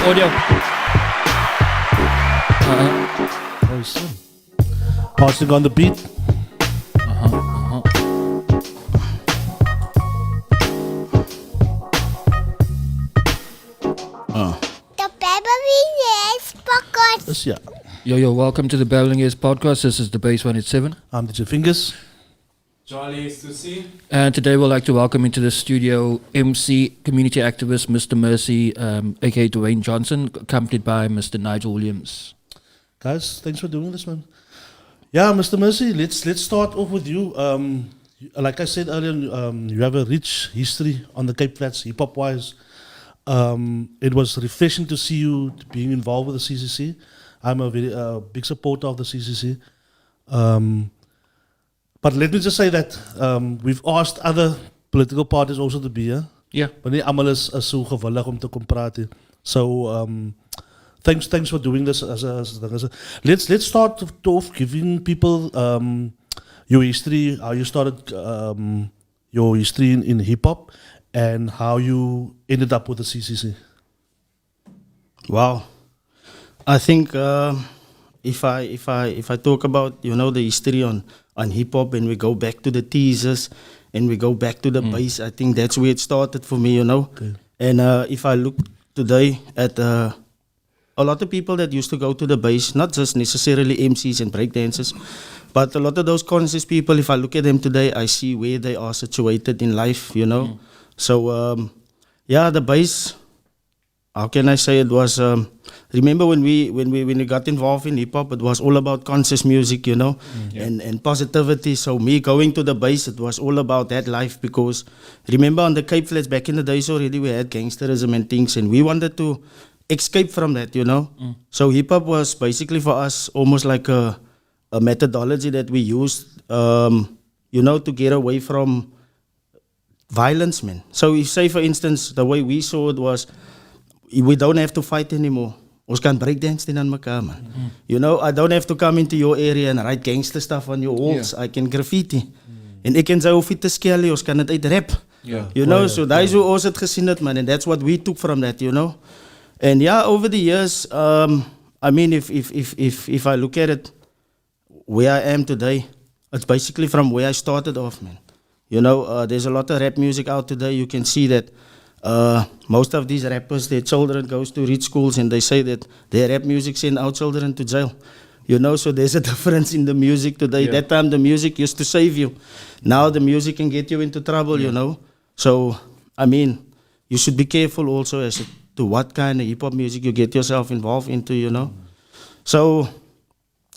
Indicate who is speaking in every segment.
Speaker 1: audio.
Speaker 2: Oh, son. Passing on the beat.
Speaker 3: The Babbling Heads podcast.
Speaker 2: Yes, yeah.
Speaker 1: Yo, welcome to the Babbling Heads podcast. This is the Base 187.
Speaker 2: I'm Dj Fingaz.
Speaker 4: Charlie is to see.
Speaker 1: And today we'd like to welcome into the studio MC, community activist, Mr. Mercy, aka Duwayne Johnson, accompanied by Mr. Nigel Williams.
Speaker 2: Guys, thanks for doing this, man. Yeah, Mr. Mercy, let's start off with you. Like I said earlier, you have a rich history on the Cape Flats, hip-hop wise. It was refreshing to see you being involved with the CCC. I'm a very big supporter of the CCC. But let me just say that we've asked other political parties also to be here.
Speaker 1: Yeah.
Speaker 2: Maar nie almal is so gewillig om te kom praat nie. So thanks for doing this as a let's start off giving people your history, how you started your history in hip hop and how you ended up with the CCC.
Speaker 5: Wow, I think if I talk about the history on hip hop and we go back to the teasers and we go back to the bass, I think that's where it started for me, Okay. And if I look today at a lot of people that used to go to the bass, not just necessarily MCs and breakdancers, but a lot of those conscious people, if I look at them today, I see where they are situated in life, So, the bass, how can I say it was, remember when we got involved in hip hop, it was all about conscious music, and positivity. So me going to the bass, it was all about that life because remember on the Cape Flats back in the days already, we had gangsterism and things and we wanted to escape from that, So hip hop was basically for us almost like a methodology that we used, to get away from violence, man. So if say for instance, the way we saw it was, we don't have to fight anymore. Ons kan breakdance din aan mekaar, man. I don't have to come into your area and write gangster stuff on your walls. I can graffiti. En ek en sy hoef nie te skel nie, ons kan dit uitrap. So that's hoe ons het gesien het, man. And that's what we took from that, And over the years, I mean, if I look at it, where I am today, it's basically from where I started off, man. There's a lot of rap music out today. You can see that most of these rappers, their children goes to rich schools and they say that their rap music send our children to jail. So there's a difference in the music today. That time the music used to save you. Now the music can get you into trouble, So, I mean, you should be careful also as to what kind of hip-hop music you get yourself involved into, So,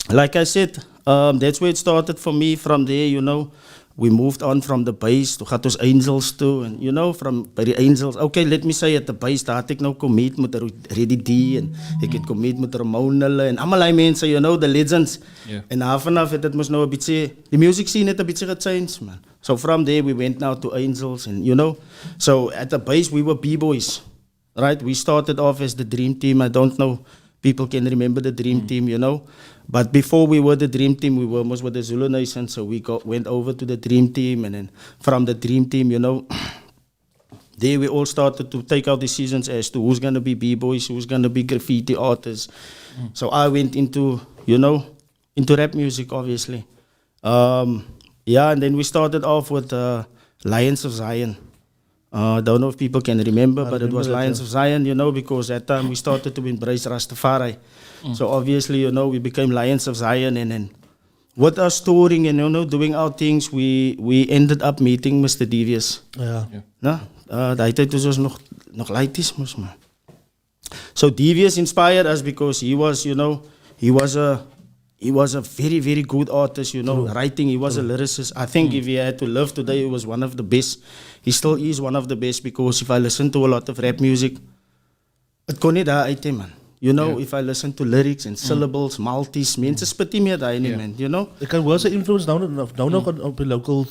Speaker 5: like I said, that's where it started for me. From there, we moved on from the bass to got ons Angels too, and from by the Angels. Okay, let me say at the bass, daar het ek nou kom meet met Reddy D en ek het kom meet met Ramon hulle en almal die mense, the legends. En vanaf het dit mos nou 'n bietjie, die music scene het 'n bietjie gechange, man. So from there we went now to Angels and so at the bass we were B-boys, right? We started off as the Dream Team. I don't know, people can remember the Dream Team, But before we were the Dream Team, we were almost with the Zulu Nation, so we went over to the Dream Team, and then from the Dream Team, there we all started to take our decisions as to who's going to be B-boys, who's going to be graffiti artists. So I went into rap music, obviously. And then we started off with Lions of Zion. Don't know if people can remember, but it was Lions of Zion, because at that time we started to embrace Rastafari. So obviously, we became Lions of Zion, and then with us touring and doing our things, we ended up meeting Mr. Devious. Daai tyd was ons nog laities mos man. So Devious inspired us because he was a very, very good artist, writing. He was a lyricist. I think if he had to live today, he was one of the best. He still is one of the best because if I listen to a lot of rap music, it kon nie daar uit, man. If I listen to lyrics and syllables, multis, mense spit nie meer daai nie, man,
Speaker 2: Ek kan wel sy influence nou nog op die local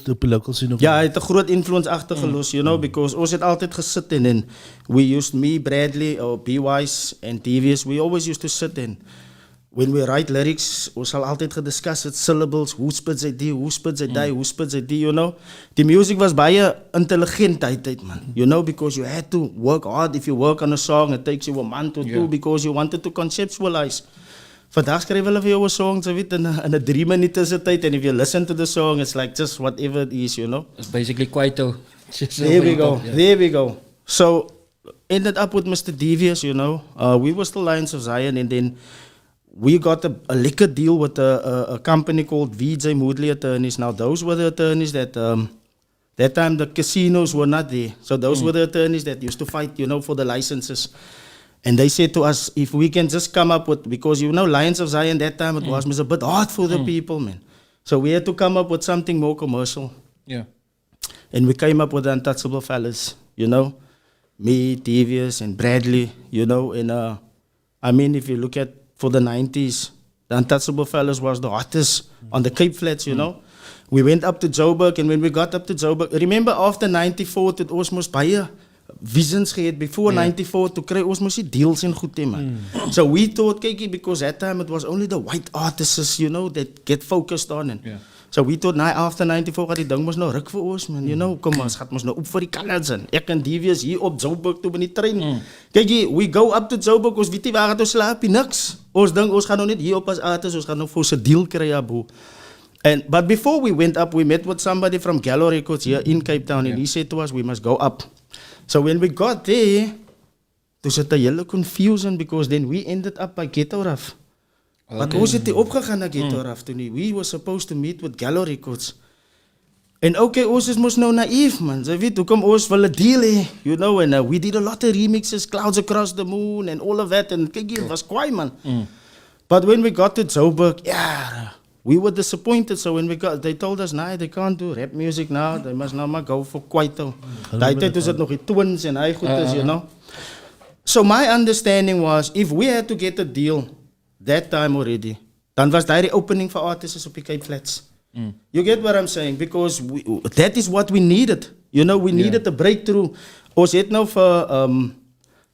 Speaker 2: scene.
Speaker 5: Ja, hy het 'n groot influence agtergelos, because ons het altyd gesit en we used me, Bradley, or B-Wise and Devious, we always used to sit and when we write lyrics, ons sal altyd gediscuss het syllables, hoe spits hy die, hoe spits hy die, hoe spits hy die, you know. Die music was baie intelligent uit, man. You know, because you had to work hard. If you work on a song, it takes you a month or two because you wanted to conceptualize. Vandaag schrijven hulle vir jou 'n song, so weet, in 'n 3 minute tyd, and if you listen to the song, it's like just whatever it is, you know.
Speaker 1: It's basically Kwaito.
Speaker 5: There we go. So, ended up with Mr. Devious, you know. We were still Lions of Zion, and then we got a liquor deal with a company called VJ Moodley Attorneys. Now, those were the attorneys that, that time the casinos were not there. So those were the attorneys that used to fight, you know, for the licenses. And they said to us, if we can just come up with, because you know, Lions of Zion, that time it was a bit hard for the people, man. So we had to come up with something more commercial.
Speaker 1: Yeah.
Speaker 5: And we came up with the Untouchable Fellas, you know. Me, Devious, and Bradley, you know. And I mean, if you look at, for the 90s, the Untouchable Fellas was the hottest on the Cape Flats, you know. We went up to Joburg, and when we got up to Joburg, remember after 94, it was most baie visions gehad. Before 94, to kry ons mos die deals en goed, man. So we thought, kykie, because that time it was only the white artists, you know, that get focused on. And so we thought, after 94, gaat die ding mos nou ruk vir ons, man. You know, kom ons, gaat mos nou op vir die Colours. En ek en Devious hier op Joburg toe in die trein. Kykie, we go up to Joburg, ons weet nie waar gaat ons slaap, niks. Ons dink, ons gaan nou net hier op as artists, ons gaan nou vir ons 'n deal kry, abo. But before we went up, we met with somebody from Gallo Records here in Cape Town, and he said to us, we must go up. So when we got there, was it a hele confusion, because then we ended up by Ghetto Rough. But ons het nie opgegaan na Ghetto Rough toe nie. We were supposed to meet with Gallo Records. En okay, ons is mos nou naïef, man. Jy weet, hoekom ons wil 'n deal hê, you know, and we did a lot of remixes, Clouds Across the Moon, and all of that, and kyk, it was kwaai, man. But when we got to Joburg, we were disappointed. So when they told us, nah, they can't do rap music now. They must now maar go for Kwaito. Daai tyd was dit nog die twins en hy goedes, you know. So my understanding was, if we had to get a deal that time already, dan was daar die opening for artists op die Cape Flats. You get what I'm saying? Because that is what we needed. You know, we needed a breakthrough. Ons het nou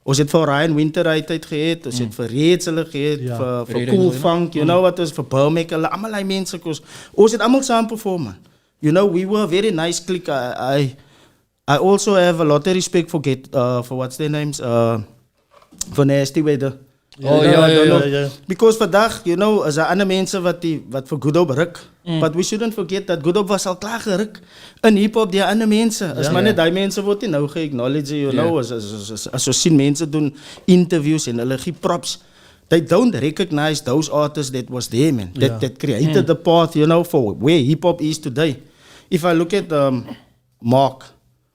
Speaker 5: ons het vir Ryan Winter uit gehad, ons het vir Reeds hulle gehad, vir Cool Funk, you know what, ons vir Burmek, hulle almal die mense, ons het almal saam perform, man. You know, we were a very nice clique. I also have a lot of respect for what's their names, for Nasty Weather.
Speaker 2: Yeah.
Speaker 5: Because vandag, you know, is daar ander mense wat vir Goodop ruk. But we shouldn't forget that Goodop was al klaar geruk in hip-hop, die ander mense. As maar net die mense word nie nou ge-acknowledge, you know, as ons sien mense doen interviews en hulle gee props. They don't recognize those artists that was there, man. That created the path, you know, for where hip-hop is today. If I look at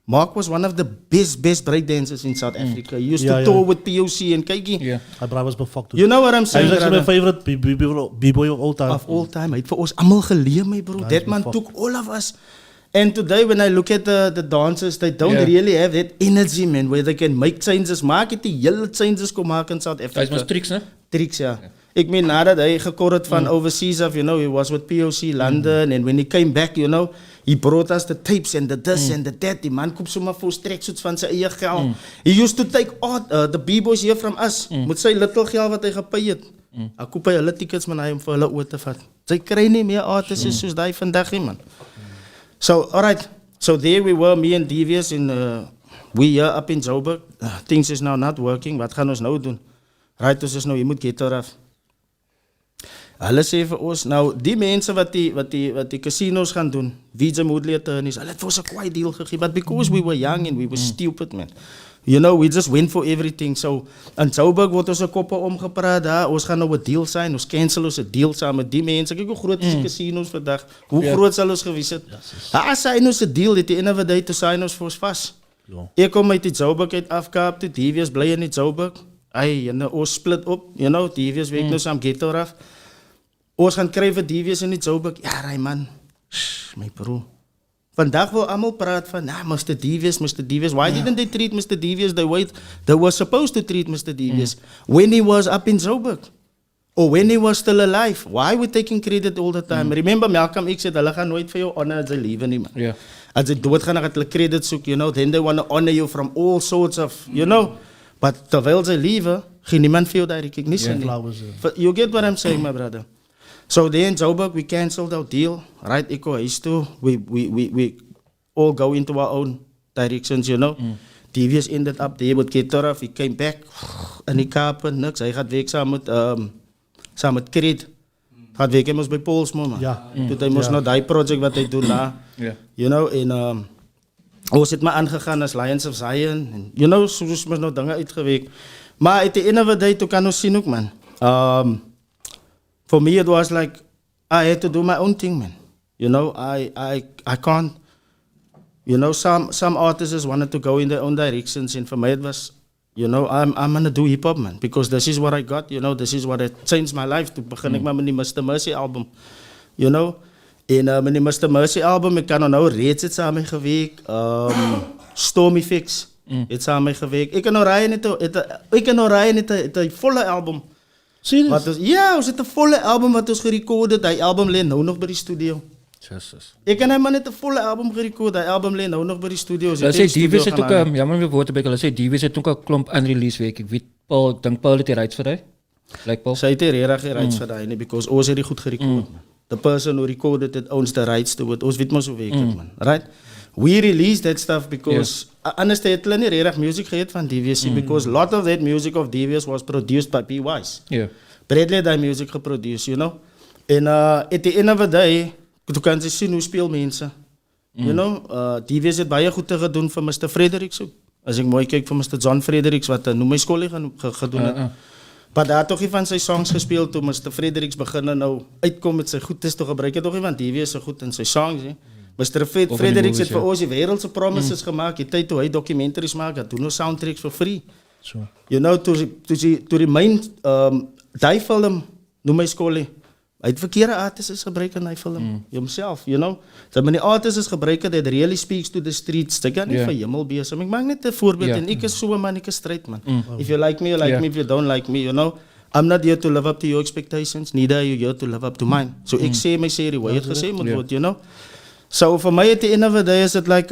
Speaker 5: Mark was one of the best breakdancers in South Africa. He used to tour with POC and kykie.
Speaker 2: Hy was befokt.
Speaker 5: You know what I'm saying?
Speaker 2: Hy was my favorite b-boy of all time.
Speaker 5: Of all time. Hy het vir ons almal geleer, my bro. That man took all of us. And today when I look at the dancers, they don't really have that energy, man, where they can make changes. Maak het die hele changes kom maak in South Africa.
Speaker 1: Hy was tricks, né?
Speaker 5: Tricks, ja. Ek meen, nadat hy gekor het van overseas af, you know, he was with POC London, and when he came back, you know, he brought us the tapes and the this and the that. Die man koop sommer vir tracksuits van sy eie geld. He used to take the b-boys here from us, met sy little geld wat hy gepay het. Hy koop hy hulle tickets, man, hy om vir hulle oor te vat. Sy kry nie meer artists soos die vandag, man. So, alright, so there we were, me and Devious, and we here up in Joburg. Things is now not working. Wat gaan ons nou doen? Right, ons is nou, jy moet Ghetto Rough. Hulle sê vir ons, nou die mense wat die casinos gaan doen, VJ Moodley Attorneys, hulle het vir ons 'n kwaai deal gegee, but because we were young and we were stupid, man. You know, we just went for everything. So, in Joburg word ons 'n koppe omgepraat, daar, ons gaan nou 'n deal sign, ons cancel ons 'n deal saam met die mense. Kyk hoe groot is die casinos vandag. Hoe groot sal ons gewees het? Daar sign ons 'n deal, at the end of the day to sign ons vir ons vas. Ek kom uit die Joburg uit afkaap, toe Devious bly in die Joburg. En ons split op, you know, Devious werk nou saam Ghetto Rough. Ons gaan kry vir Devious in die Joburg. Ja, raai man. My bro. Vandag wil almal praat van, Mr. Devious. Why didn't they treat Mr. Devious the way they were supposed to treat Mr. Devious when he was up in Joburg? Or when he was still alive? Why we taking credit all the time? Remember Malcolm X said, hulle gaan nooit vir jou honor as jy lewe nie, man. As jy doodgaan, dan gaan hulle credit soek, you know, then they want to honor you from all sorts of, you know. But terwyl jy lewe, Geen niemand vir jou daai recognition nie.
Speaker 2: Flowers,
Speaker 5: You get what I'm saying, my brother? So then in Joburg, we cancelled our deal, right? Ek go huis toe. We all go into our own directions, you know. DVS ended up there with Ketoraf. He came back in die Kaap en niks. Hy gaat werk saam met Creed. Gaat werk, hy moes by Polsmo, man.
Speaker 2: Ja.
Speaker 5: Toe hy moes nou die project wat hy doen na. You know, en ons het maar aangegaan as Lions of Zion. En, you know, soos ons nou dinge uitgewerk. Maar at the end of the day, toe kan ons sien ook, man. For me, it was like, I had to do my own thing, man. You know, I can't, you know, some artists wanted to go in their own directions. And for me, it was, you know, I'm going to do hip-hop, man. Because this is what I got, you know, this is what it changed my life. Toe begin ek maar met die Mr. Mercy album, you know. En met die Mr. Mercy album, ek kan nou reeds het saam mee gewerk. Stormy Fix, het saam mee gewerk. Ek en Orion het 'n volle album.
Speaker 2: Serieus?
Speaker 5: Ja, ons het 'n volle album wat ons gerekord het. Die album lê nou nog by die studio.
Speaker 1: Jesus.
Speaker 5: Ek en hy man het 'n volle album gerekord. Die album lê nou nog by die studio.
Speaker 1: Hulle sê DVS het ook, jammer my woorde byk, hulle sê DVS het ook 'n klomp unreleased werk. Ek weet Paul, dink Paul het die rights vir hy? Like Paul?
Speaker 5: Sy het die rights vir daai nie, because ons het dit goed gerekord. The person who recorded it owns the rights to it. Ons weet mos hoe werk dit, man. Right? We released that stuff because anders het hulle nie regtig music gehad van DVS because a lot of that music of DVS was produced by P-Wise.
Speaker 1: Yeah.
Speaker 5: Bradley het die music geproduce, you know. En at the end of the day, toe kan jy sien hoe speel mense. You know, DVS het baie goed gedoen vir Mr. Fredericks ook. As ek mooi kyk vir Mr. John Fredericks wat noem my skoolie gedoen het. Maar daar toch nie van sy songs gespeel toe Mr. Fredericks begin nou uitkom met sy goedes toe gebruik het toch nie van DVS so goed in sy songs nie. Mr. Fredericks het vir ons die wêreldse promises gemaak, die tyd toe hy documentaries maak, dat doen nou soundtracks for free.
Speaker 2: So.
Speaker 5: You know, toe die myn, die film, noem my skoolie, hy het verkeerde artists gebruik in die film, himself, you know. So my die artists gebruik het, it really speaks to the streets, ek kan nie vir hemel besig, ek maak net 'n voorbeeld, en ek is so man, ek is straight man. If you like me, you like me, if you don't like me, you know. I'm not here to live up to your expectations, neither are you here to live up to mine. So ek sê my serie, wat jy het gesê moet word, you know. So vir my at the end of the day is it like,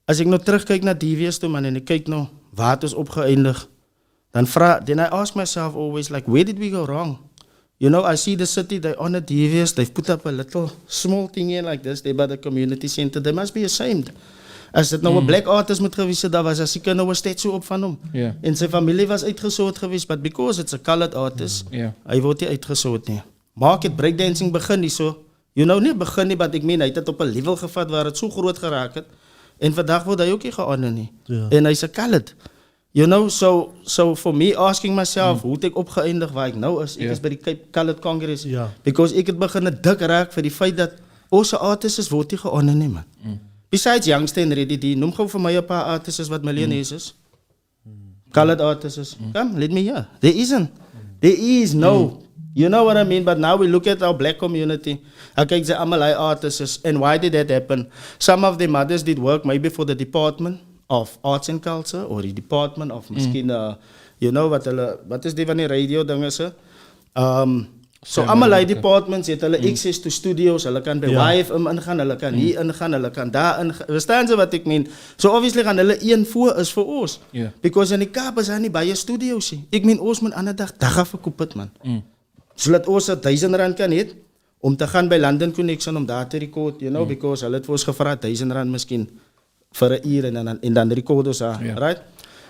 Speaker 5: as ek nou terugkyk na DVS toe man, en ek kyk nou, waar het ons opgeëindig, then I ask myself always like, where did we go wrong? You know, I see the city, they honor DVS, they've put up a little small thing here like this, they by the community center, they must be ashamed. As dit nou 'n black artist moet gewees het, daar was as seker nou 'n statue op van hom. En sy familie was uitgesoort geweest, but because it's a colored artist, hy word nie uitgesoort nie. Maak het breakdancing begin nie so, you know, nie begin nie, but ek meen, hy het dit op 'n level gevat waar het so groot geraak het, en vandag word hy ook nie gehoor nie. En hy's 'n colored. You know, so for me asking myself, hoe het ek opgeëindig waar ek nou is? Ek is by die Cape Colored Congress. Because ek het begin dik raak vir die feit dat ons artists word nie gehoor nie, man. Besides Youngster en Reddy D, noem gou vir my 'n paar artists wat miljonaires is. Colored artists. Come, let me hear. There isn't. There is no. You know what I mean? But now we look at our black community. Okay, they are hy artists. And why did that happen? Some of the mothers did work maybe for the Department of Arts and Culture or the Department of miskien, you know, wat is die van die radio dinge se? So almal departments het hulle access to studios, hulle kan by YFM ingaan, hulle kan hier ingaan, hulle kan daar ingaan. Verstaan jy wat ek meen? So obviously gaan hulle een voor is vir ons. Because in die Kaap is daar nie baie studios nie. Ek meen ons moet ander dag verkoop het man. Sodat ons R1000 kan hê om te gaan by London Connection om daar te record, you know, because hulle het vir ons gevra R1000 miskien vir 'n uur en dan record ons daar, right?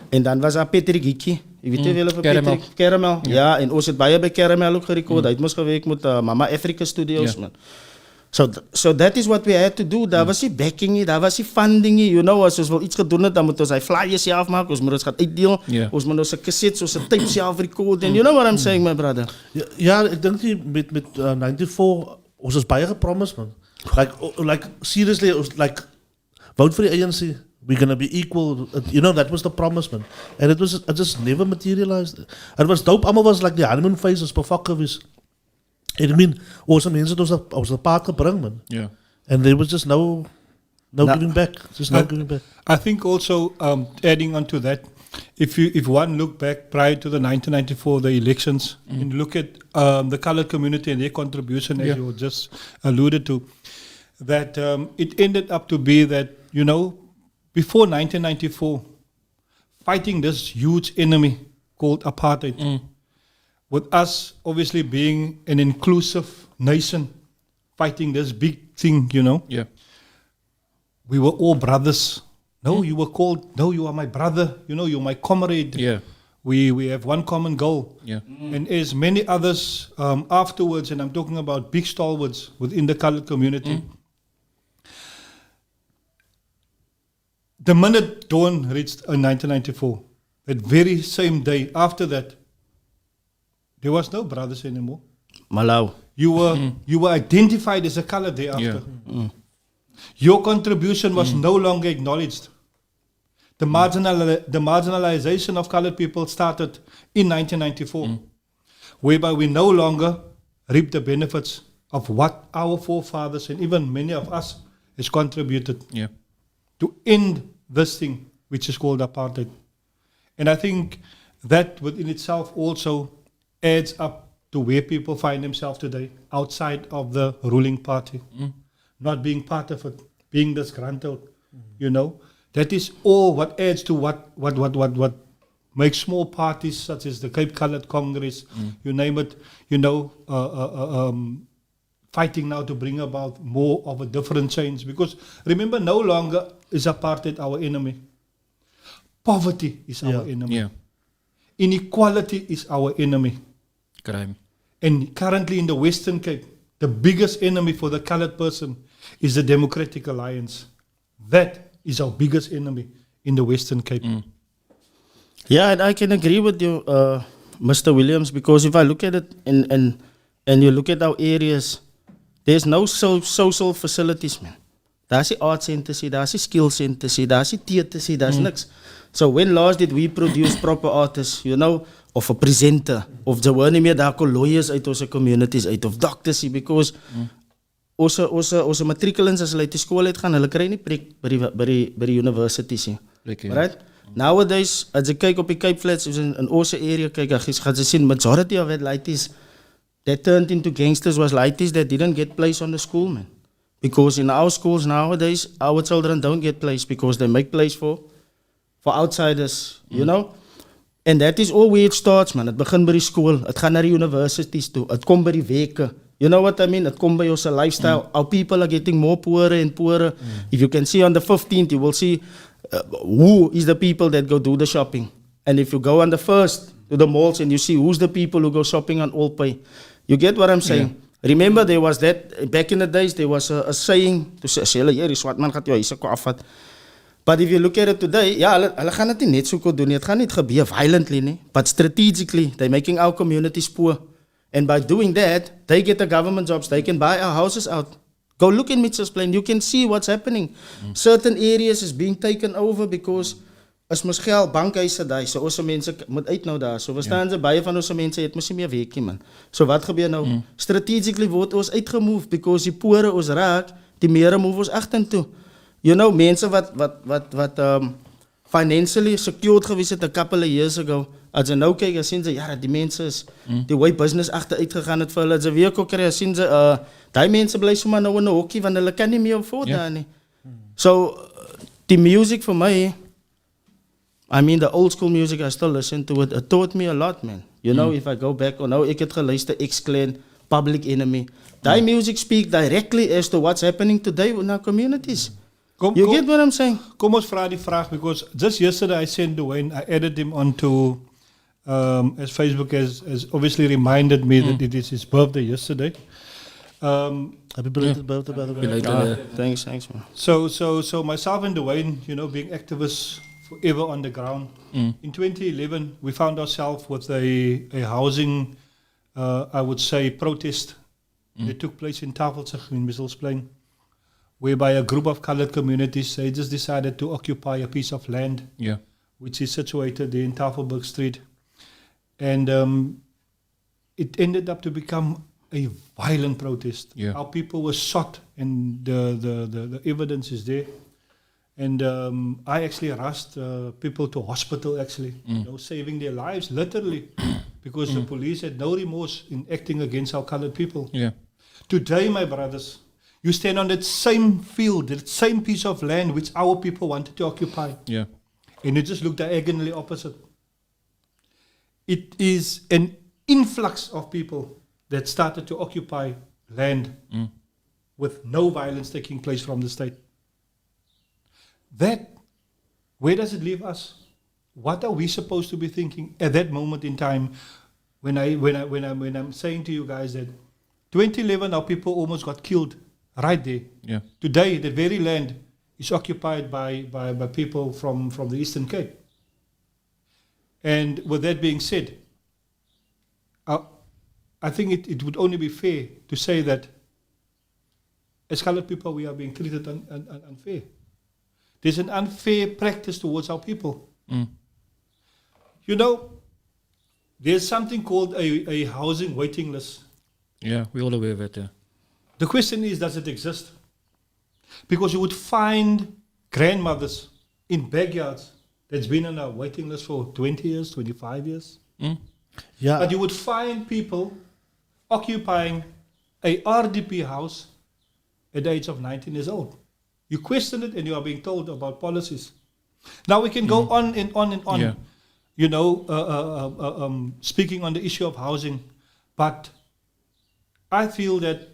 Speaker 5: En dan was daar Patrick Hickey, jy weet jy wel vir Patrick Caramel, ja, en ons het baie by Caramel ook gerekord, hy het mos gewerk met Mama Africa Studios, man. So that is what we had to do, daar was die backing nie, daar was die funding nie, you know, as ons wil iets gedoen het, dan moet ons hy flyers self maak, ons moet ons gaan uitdeel, ons moet ons 'n cassette, ons 'n tape self record, and you know what I'm saying, my brother?
Speaker 2: Ja, ek dink nie met 94, ons is baie gepromise, man. Like seriously, like, vote for the ANC, we're going to be equal, you know, that was the promise, man. And it just never materialized. It was dope, allemaal was like the honeymoon phase, was perfect geweest. And I mean, ons mense het ons op pad gebring, man. And there was just no giving back, just no giving back.
Speaker 6: I think also, adding on to that, if one look back prior to the 1994, the elections, and look at the colored community and their contribution, as you just alluded to, that it ended up to be that, you know, before 1994, fighting this huge enemy called apartheid. With us obviously being an inclusive nation, fighting this big thing,
Speaker 1: Yeah.
Speaker 6: we were all brothers. No, you were called, no, you are my brother, you're my comrade.
Speaker 1: Yeah.
Speaker 6: We have one common goal.
Speaker 1: Yeah.
Speaker 6: And as many others afterwards, and I'm talking about big stalwarts within the colored community, the minute dawn reached in 1994, that very same day after that, there was no brothers anymore.
Speaker 5: Malau.
Speaker 6: You were identified as a colored day after. Your contribution was no longer acknowledged. The marginalization of colored people started in 1994, whereby we no longer reap the benefits of what our forefathers and even many of us has contributed
Speaker 1: Yeah.
Speaker 6: to end this thing, which is called apartheid. And I think that within itself also adds up to where people find themselves today, outside of the ruling party, not being part of it, being disgruntled, That is all what adds to what makes small parties such as the Cape Coloured Congress, you name it, fighting now to bring about more of a different change. Because remember, no longer is apartheid our enemy. Poverty is our enemy.
Speaker 1: Yeah.
Speaker 6: Inequality is our enemy.
Speaker 1: Crime.
Speaker 6: And currently in the Western Cape, the biggest enemy for the coloured person is the Democratic Alliance. That is our biggest enemy in the Western Cape.
Speaker 5: Yeah, and I can agree with you, Mr. Williams, because if I look at it and you look at our areas, there's no social facilities, man. Daar's die art centers, daar's die skill centers, daar's die theaters, daar's niks. So when last did we produce proper artists, of a presenter, of the one meer daar kon lawyers uit ons communities uit, of doctors, because ons matriculants as hulle uit die skool uitgaan, hulle kry nie plek by die universities nie. Right? Nowadays, as jy kyk op die Cape Flats, in ons area, kyk, gaan jy sien, majority of it laities that turned into gangsters was laities that didn't get place on the school, man. Because in our schools nowadays, our children don't get place because they make place for outsiders, And that is all where it starts, man. Het begin by die school, het gaan na die universities toe, het kom by die weke. You know what I mean? Het kom by ons lifestyle. Our people are getting more poorer and poorer. If you can see on the 15th, you will see who is the people that go do the shopping. And if you go on the 1st to the malls and you see who's the people who go shopping on All Pay. You get what I'm saying? Yeah. Remember there was that, back in the days, there was a saying, to say, hier is wat man gaat jou huise ko afvat. But if you look at it today, hulle gaan dit nie net so kon doen nie. Het gaan nie gebeur violently nie, but strategically, they're making our communities poor. And by doing that, they get the government jobs, they can buy our houses out. Go look in Mitchell's Plain, you can see what's happening. Certain areas is being taken over because as mos geld, bankhuise daai, so ons mense moet uit nou daar. So verstaan jy, baie van ons mense het mos nie meer werkie, man. So wat gebeur nou? Strategically word ons uitgemove because die poorer ons raak, die meer move ons agtertoe. Mense wat financially secured gewees het a couple of years ago, as jy nou kyk, sien jy, die mense is, die way business agteruit gegaan het vir hulle, as jy weer kon kry, sien jy, die mense bly sommer nou in 'n hokkie, want hulle kan nie meer afford daar nie. So, die music for my, I mean, the old school music, I still listen to it. It taught me a lot, man. If I go back, ek het geluister, X-Clan, Public Enemy. Die music speak directly as to what's happening today in our communities. You get what I'm saying?
Speaker 6: Kom ons vra die vraag, because just yesterday I sent Duwayne, I added him onto, as Facebook has obviously reminded me that it is his birthday yesterday.
Speaker 2: Happy birthday, birthday, by the way.
Speaker 5: Thanks, man.
Speaker 6: So myself and Duwayne, being activists forever on the ground. In 2011, we found ourselves with a housing, I would say, protest that took place in Tafelzig in Mitchell's Plain, whereby a group of colored communities, they just decided to occupy a piece of land, which is situated in Tafelberg Street. And it ended up to become a violent protest. Our people were shot, and the evidence is there. And I actually rushed people to hospital, actually, saving their lives, literally, because the police had no remorse in acting against our colored people. Today, my brothers, you stand on that same field, that same piece of land which our people wanted to occupy. And you just look diagonally opposite. it is an influx of people that started to occupy land with no violence taking place from the state. That, where does it leave us? What are we supposed to be thinking at that moment in time when I'm saying to you guys that 2011 our people almost got killed right there.
Speaker 1: Yeah.
Speaker 6: Today the very land is occupied by people from the Eastern Cape. And with that being said, I think it would only be fair to say that as colored people we are being treated unfair. There's an unfair practice towards our people. You know, there's something called a housing waiting list.
Speaker 1: Yeah, we're all aware of it. Yeah.
Speaker 6: The question is, does it exist? Because you would find grandmothers in backyards that's been on a waiting list for 20 years, 25 years.
Speaker 2: Yeah.
Speaker 6: But you would find people occupying a RDP house at the age of 19 years old. You question it and you are being told about policies. Now we can go on and on and on,
Speaker 1: Yeah.
Speaker 6: you know, speaking on the issue of housing. But I feel that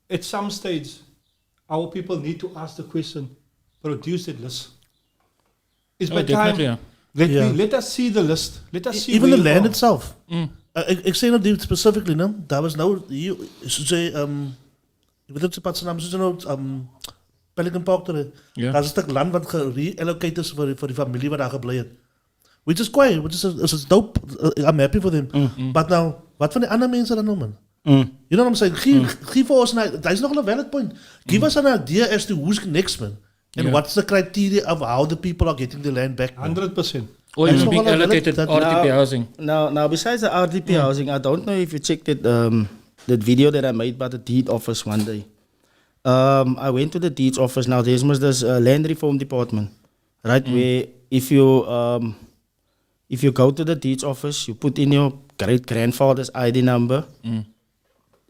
Speaker 6: at some stage, our people need to ask the question, produce that list. It's by time,
Speaker 1: definitely,
Speaker 6: let us see the list. Let us see
Speaker 2: Even the
Speaker 6: where you
Speaker 2: land
Speaker 6: are.
Speaker 2: itself. Ik sê nou dit specifically, no? Daar was nou hier soos jy jy weet dit se pad se naam soos jy nou Pelican Park toe.
Speaker 1: Ja.
Speaker 2: Daar's 'n stuk land wat ge-reallocate is vir die familie wat daar gebly het. Which is quiet, which is dope. I'm happy for them. But now, wat van die ander mense dan nou man? You know what I'm saying? Give us there's nog a valid point. Give us an idea as to who's next, man. And
Speaker 1: Yeah.
Speaker 2: what's the criteria of how the people are getting the land back, man.
Speaker 6: 100%.
Speaker 1: Or
Speaker 2: That's
Speaker 1: even being
Speaker 2: all I
Speaker 1: allocated
Speaker 2: that-
Speaker 1: RTP housing.
Speaker 5: Now, besides the RDP housing, I don't know if you checked it, that video that I made by the deed office one day. I went to the deeds office. Now, there's this land reform department, right? Where if you go to the deeds office, you put in your great grandfather's ID number.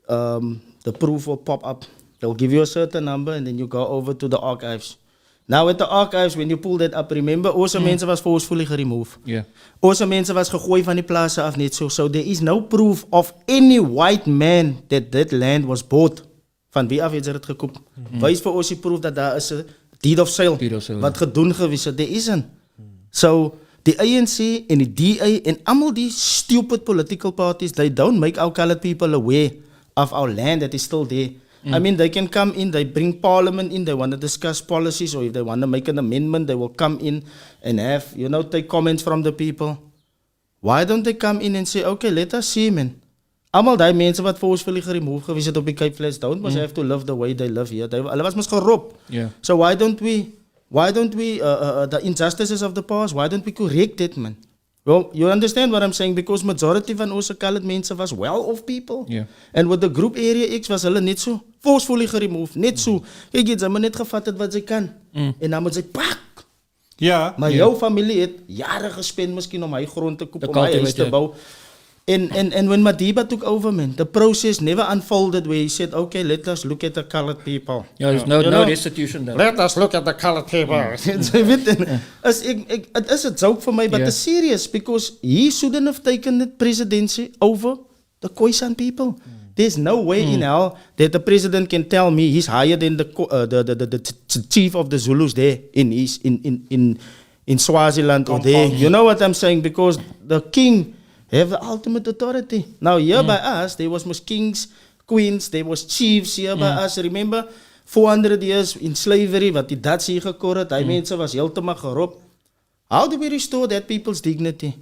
Speaker 5: The proof will pop up. They'll give you a certain number, and then you go over to the archives. Now, at the archives, when you pull that up, remember, also mensen was forcefully removed.
Speaker 1: Yeah.
Speaker 5: Also mensen was gegooid van die plaatsen af net zo. So there is no proof of any white man that land was bought. Van wie af het ze het gekoop? Wijs voor ons die proof dat daar is een deed of sale.
Speaker 1: Deed of sale,
Speaker 5: Wat gedoen geweest is. There isn't. So the ANC and the DA and all these stupid political parties, they don't make our colored people aware of our land that is still there. I mean, they can come in, they bring parliament in, they want to discuss policies, or if they want to make an amendment, they will come in and have, take comments from the people. Why don't they come in and say, okay, let us see, man. Allemaal die mense wat forcefully geremoved gewees het op die Cape Flats, don't must have to live the way they live here. Hulle was mos gerop.
Speaker 1: Yeah.
Speaker 5: So why don't we the injustices of the past, why don't we correct it, man? Well, you understand what I'm saying? Because majority van onze colored mense was well-off people.
Speaker 1: Yeah.
Speaker 5: And with the group Area X was hulle net so forcefully geremoved, net so. Kyk, jy het maar net gevat het wat sy kan. En dan moet sy pak.
Speaker 6: Ja.
Speaker 5: Maar jou familie het jare gespend miskien om hy grond te koop,
Speaker 1: The
Speaker 5: om hy huis
Speaker 1: cultivate,
Speaker 5: te bou. And when Madiba took over, man, the process never unfolded where he said, okay, let us look at the colored people.
Speaker 1: Yeah, there's no restitution there.
Speaker 5: Let us look at the colored people. Jy weet, it is a joke for me, but
Speaker 1: Yeah.
Speaker 5: it's serious because he shouldn't have taken the presidency over the Khoisan people. There's no way in hell that the president can tell me he's higher than the chief of the Zulus there in Swaziland or there. You know what I'm saying? Because the king have the ultimate authority. Now here by us, there was kings, queens, there was chiefs here by us. Remember, 400 years in slavery, wat die Dutch hier gekor het, die mense was heeltemal gerop. How do we restore that people's dignity?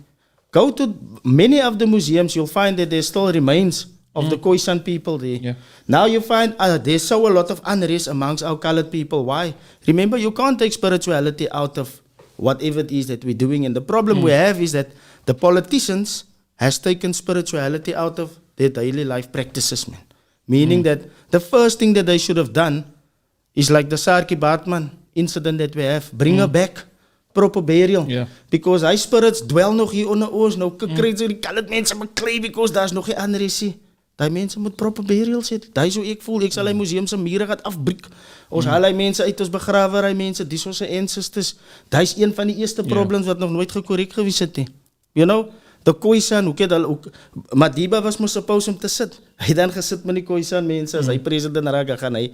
Speaker 5: Go to many of the museums, you'll find that there still remains of the Khoisan people there.
Speaker 1: Yeah.
Speaker 5: Now you find there's so a lot of unrest amongst our colored people. Why? Remember, you can't take spirituality out of whatever it is that we're doing. And the problem we have is that the politicians has taken spirituality out of their daily life practices, man. Meaning that the first thing that they should have done is like the Sarki Batman incident that we have. Bring her back. Proper burial.
Speaker 1: Yeah.
Speaker 5: Because hy spirits dwel nog hier onder ons. Nou kry jy die colored mense beklei because daar's nog nie andersie. Die mense moet proper burial sit. Daai so ek voel, ek sal hy museum se mure gaan afbreek. Ons haal hy mense uit, ons begrawe hy mense, dis ons ancestors. Daai's een van die eerste problems wat nog nooit gekorrek gewees het nie. You know, De Khoisan, hoe het al ook, Madiba was mos supposed om te sit. Hy dan gesit met die Khoisan mense as hy president raak gaan hy.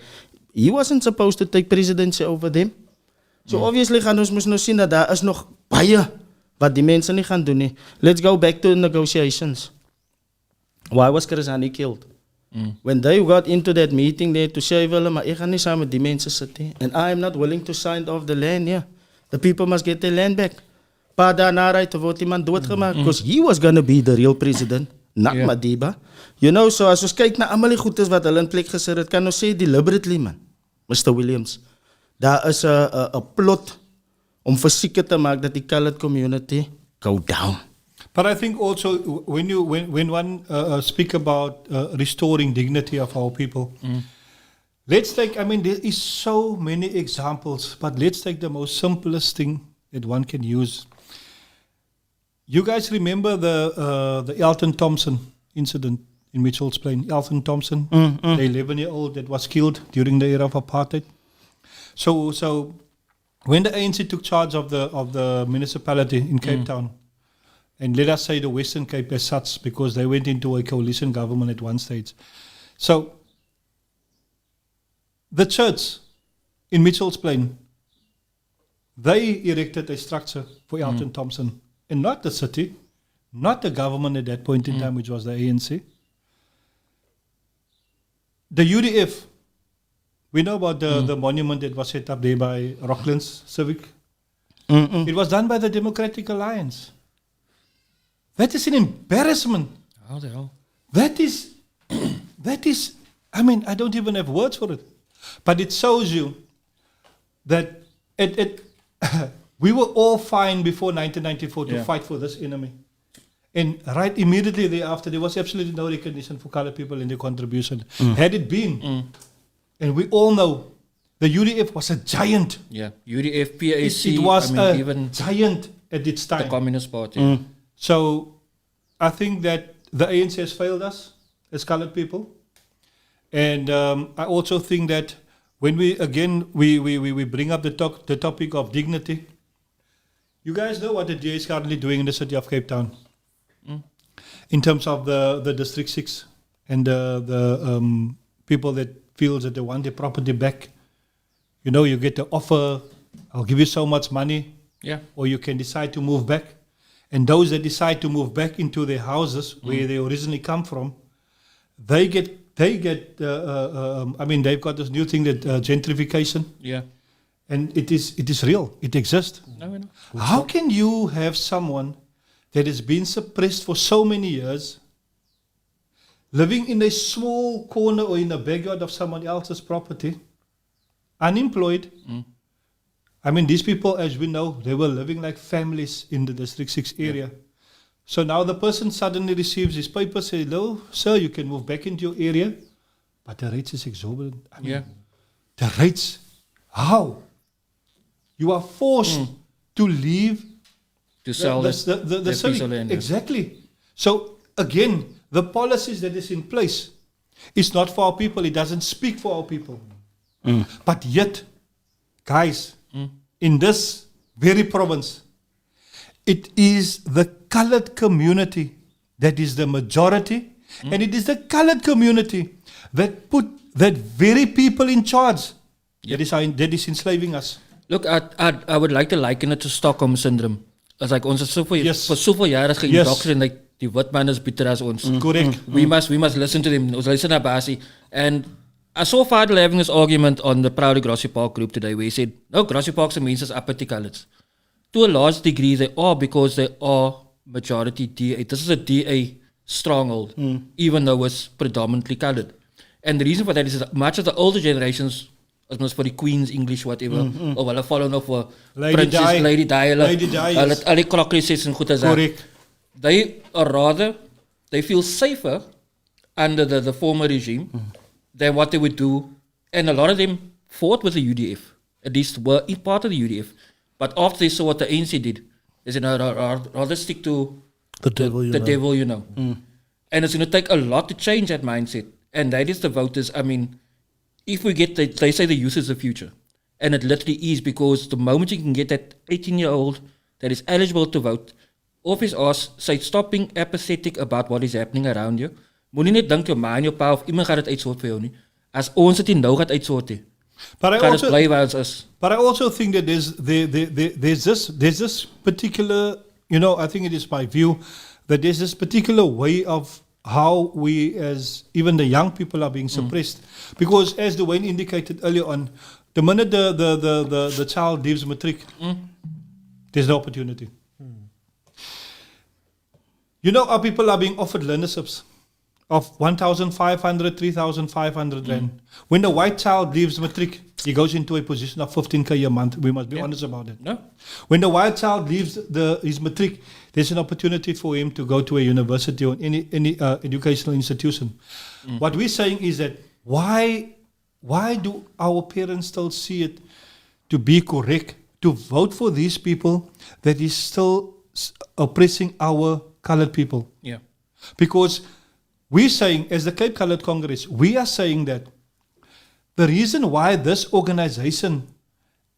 Speaker 5: He wasn't supposed to take presidency over them. So obviously gaan ons mos nou sien dat daar is nog baie wat die mense nie gaan doen nie. Let's go back to negotiations. Why was Karzani killed? When they got into that meeting there to say, well, maar ek gaan nie saam met die mense sit nie. And I am not willing to sign off the land, yeah. The people must get their land back. Pa daarna ry te word iemand doodgemaak, because he was gonna be the real president, not Madiba. You know, so as ons kyk na almal die goedes wat hulle in plek gesit het, kan ons sê deliberately, man, Mr. Williams, daar is 'n plot om verseker te maak dat die colored community go down.
Speaker 6: But I think also when one speak about restoring dignity of our people, let's take, I mean, there is so many examples, but let's take the most simplest thing that one can use. You guys remember the Elton Thompson incident in Mitchell's Plain? Elton Thompson, the 11-year-old that was killed during the era of apartheid. So when the ANC took charge of the municipality in Cape Town, and let us say the Western Cape as such, because they went into a coalition government at one stage. So the church in Mitchell's Plain, they erected a structure for Elton Thompson, and not the city, not the government at that point in time, which was the ANC. The UDF, we know about the monument that was set up there by Rocklands Civic. It was done by the Democratic Alliance. That is an embarrassment.
Speaker 1: How the hell?
Speaker 6: That is, I mean, I don't even have words for it. But it shows you that we were all fine before 1994 to fight for this enemy. And right immediately thereafter, there was absolutely no recognition for colored people in their contribution. Had it been, and we all know, the UDF was a giant.
Speaker 1: Yeah, UDF, PAC,
Speaker 6: It was
Speaker 1: even
Speaker 6: giant at its time.
Speaker 1: the Communist Party.
Speaker 6: So I think that the ANC has failed us as colored people. And I also think that when we bring up the topic of dignity, you guys know what the DA is currently doing in the city of Cape Town in terms of the District 6 and the people that feels that they want their property back. You know, you get the offer, I'll give you so much money, or you can decide to move back. And those that decide to move back into their houses where they originally come from, they get. I mean, they've got this new thing that gentrification.
Speaker 1: Yeah.
Speaker 6: And it is real. It exists.
Speaker 1: No, we know.
Speaker 6: How can you have someone that has been suppressed for so many years, living in a small corner or in a backyard of someone else's property, unemployed? I mean, these people, as we know, they were living like families in the District 6 area. So now the person suddenly receives his paper, say, "Hello, sir, you can move back into your area," but the rates is exorbitant. I mean, the rates. How? You are forced to leave
Speaker 1: To sell
Speaker 6: the
Speaker 1: piece
Speaker 6: city.
Speaker 1: of land.
Speaker 6: Exactly. So again, the policies that is in place is not for our people. It doesn't speak for our people. But yet, guys, in this very province, it is the colored community that is the majority, and it is the colored community that put that very people in charge that is enslaving us.
Speaker 1: Look, I would like to liken it to Stockholm Syndrome. It's like ons is vir soveel jare geïndoctrineerd, die wit man is beter as ons.
Speaker 6: Correct.
Speaker 1: We must listen to them. Ons luister na Basie. And I saw Fadil having this argument on the Proudly Grassy Park group today where he said, no, Grassy Park's means is uppity colours. To a large degree they are, because they are majority DA. This is a DA stronghold, even though it's predominantly coloured. And the reason for that is that much of the older generations, as for the Queen's English, whatever, or hulle follow nog vir Princess Lady Di, hulle al die crockery sets en goed as dat.
Speaker 6: Correct.
Speaker 1: They are rather, they feel safer under the former regime than what they would do. And a lot of them fought with the UDF, at least were part of the UDF. But after they saw what the ANC did, they said, no, rather stick to
Speaker 2: the devil you know.
Speaker 1: And it's going to take a lot to change that mindset. And that is the voters. I mean, if we get, they say the youth is the future. And it literally is, because the moment you can get that 18-year-old that is eligible to vote, of is ons, sy stop being apathetic about what is happening around you. Moenie net dink jou ma en jou pa of iemand gaat dit uitsort vir jou nie. As ons dit nie nou gaat uitsort nie,
Speaker 6: But I
Speaker 1: gaan dit
Speaker 6: also,
Speaker 1: bly waar ons is.
Speaker 6: but I also think that there's this particular, I think it is my view that there's this particular way of how we, as even the young people, are being suppressed. Because as Duwayne indicated earlier on, the minute the child leaves matric, there's no opportunity. Our people are being offered learnerships of 1,500, 3,500 rand. When the white child leaves matric, he goes into a position of 15K a month. We must be honest about it.
Speaker 1: No?
Speaker 6: When the white child leaves his matric, there's an opportunity for him to go to a university or any educational institution. What we're saying is that why do our parents still see it to be correct to vote for these people that is still oppressing our colored people?
Speaker 1: Yeah.
Speaker 6: Because we're saying, as the Cape Colored Congress, we are saying that the reason why this organization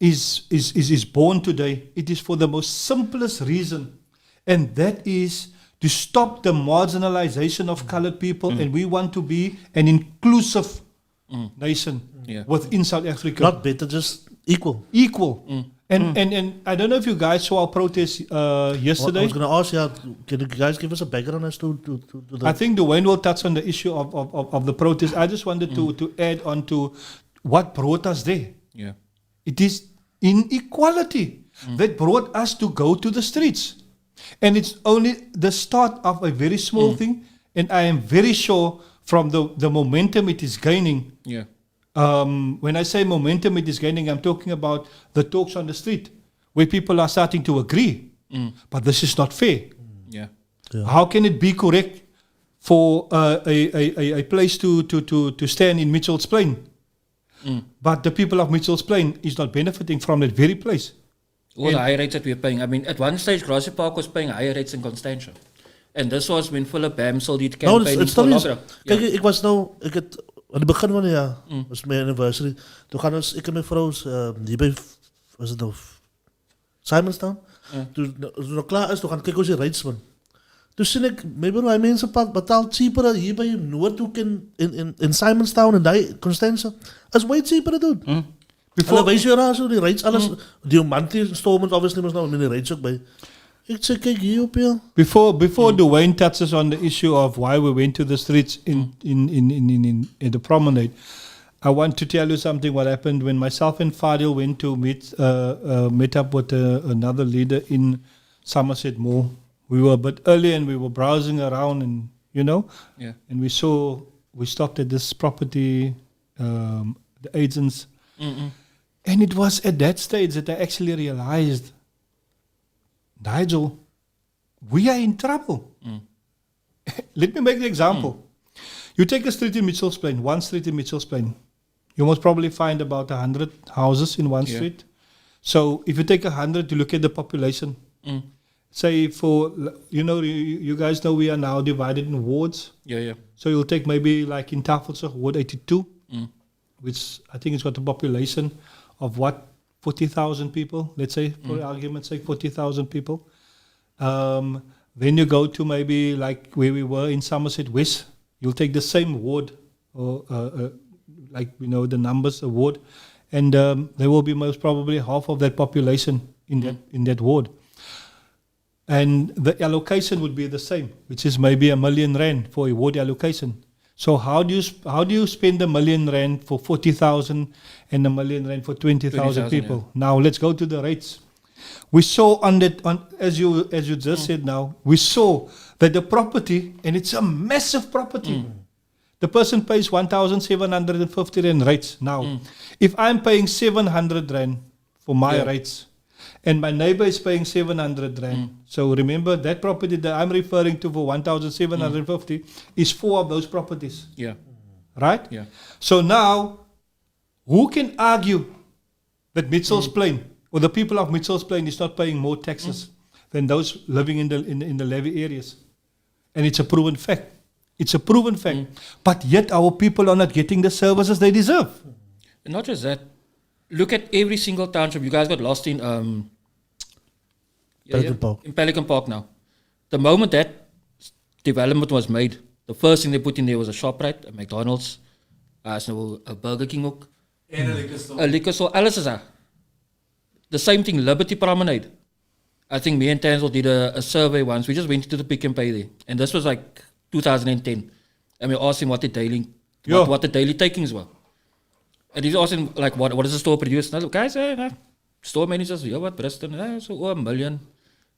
Speaker 6: is born today, it is for the most simplest reason, and that is to stop the marginalization of colored people, and we want to be an inclusive nation within South Africa.
Speaker 2: Not better, just equal.
Speaker 6: Equal. And I don't know if you guys saw our protest yesterday.
Speaker 2: I was going to ask you, can you guys give us a background as to the...
Speaker 6: I think Duwayne will touch on the issue of the protest. I just wanted to add on to what brought us there.
Speaker 1: Yeah.
Speaker 6: It is inequality that brought us to go to the streets. And it's only the start of a very small thing. And I am very sure from the momentum it is gaining.
Speaker 1: Yeah.
Speaker 6: When I say momentum it is gaining, I'm talking about the talks on the street where people are starting to agree. But this is not fair.
Speaker 1: Yeah.
Speaker 6: How can it be correct for a place to stand in Mitchell's Plain? But the people of Mitchell's Plain is not benefiting from that very place.
Speaker 1: All the high rates that we're paying. I mean, at one stage, Grassy Park was paying higher rates in Constantia. And this was when Philip Bamsel did campaign
Speaker 2: het still is.
Speaker 1: lockdown.
Speaker 2: Kijk, ik was nou, ik het, aan het begin van het jaar, was mijn anniversary. Toen gaan ons, ik en mijn vrouw, die bij, was het nou, Simon staan. Toen het nog klaar is, toen gaan we kijken hoe ze rijdt, man. Toen zie ik, maybe hij mensen betaalt cheaper hier bij Noordhoek in Simonstown en die Constantia. Is way cheaper, dude. Before wees je raar zo, die rijdt alles. Die monthly installment, obviously, was nou, maar die rijdt ook bij. Ik zeg, kijk hier op, ja.
Speaker 6: Before Duwayne touches on the issue of why we went to the streets in the promenade, I want to tell you something what happened when myself and Fadil went to meet up with another leader in Somerset Mall. We were a bit early and we were browsing around and, and we stopped at this property, the agents. And it was at that stage that I actually realized, Nigel, we are in trouble. Let me make the example. You take a street in Mitchell's Plain, one street in Mitchell's Plain. You must probably find about 100 houses in one street. So if you take 100, you look at the population. Say for, you guys know we are now divided in wards.
Speaker 1: Yeah.
Speaker 6: So you'll take maybe like in Tafelsig, Ward 82, which I think it's got a population of 40,000 people, let's say, for argument's sake, 40,000 people. Then you go to maybe like where we were in Somerset West. You'll take the same ward, or the numbers, a ward, and there will be most probably half of that population in that ward. And the allocation would be the same, which is maybe R1 million for a ward allocation. So how do you spend R1 million for 40,000 and R1 million for 20,000 people? Yeah. Now let's go to the rates. We saw as you just said now, we saw that the property, and it's a massive property. The person pays 1,750 rand rates. Now, if I'm paying 700 rand for my rates, and my neighbor is paying 700 rand. So remember, that property that I'm referring to for 1,750 is 4 of those properties.
Speaker 1: Yeah.
Speaker 6: Right?
Speaker 1: Yeah.
Speaker 6: So now, who can argue that Mitchell's Plain, or the people of Mitchell's Plain, is not paying more taxes than those living in the levy areas? And it's a proven fact. It's a proven fact. But yet our people are not getting the services they deserve.
Speaker 1: And not just that. Look at every single township. You guys got lost in
Speaker 2: Pelican Park.
Speaker 1: In Pelican Park now. the moment that development was made, the first thing they put in there was a ShopRite, a McDonald's, so a Burger King ook,
Speaker 4: En een liquor store.
Speaker 1: a liquor store, alles is daar. The same thing, Liberty Promenade. I think me and Tanzel did a survey once. We just went to the Pick and Pay there. And this was like 2010. And we asked him what the daily takings were. And he asked him, like, what does the store produce? And guys, store managers, yeah, what, Preston? So, $1 million.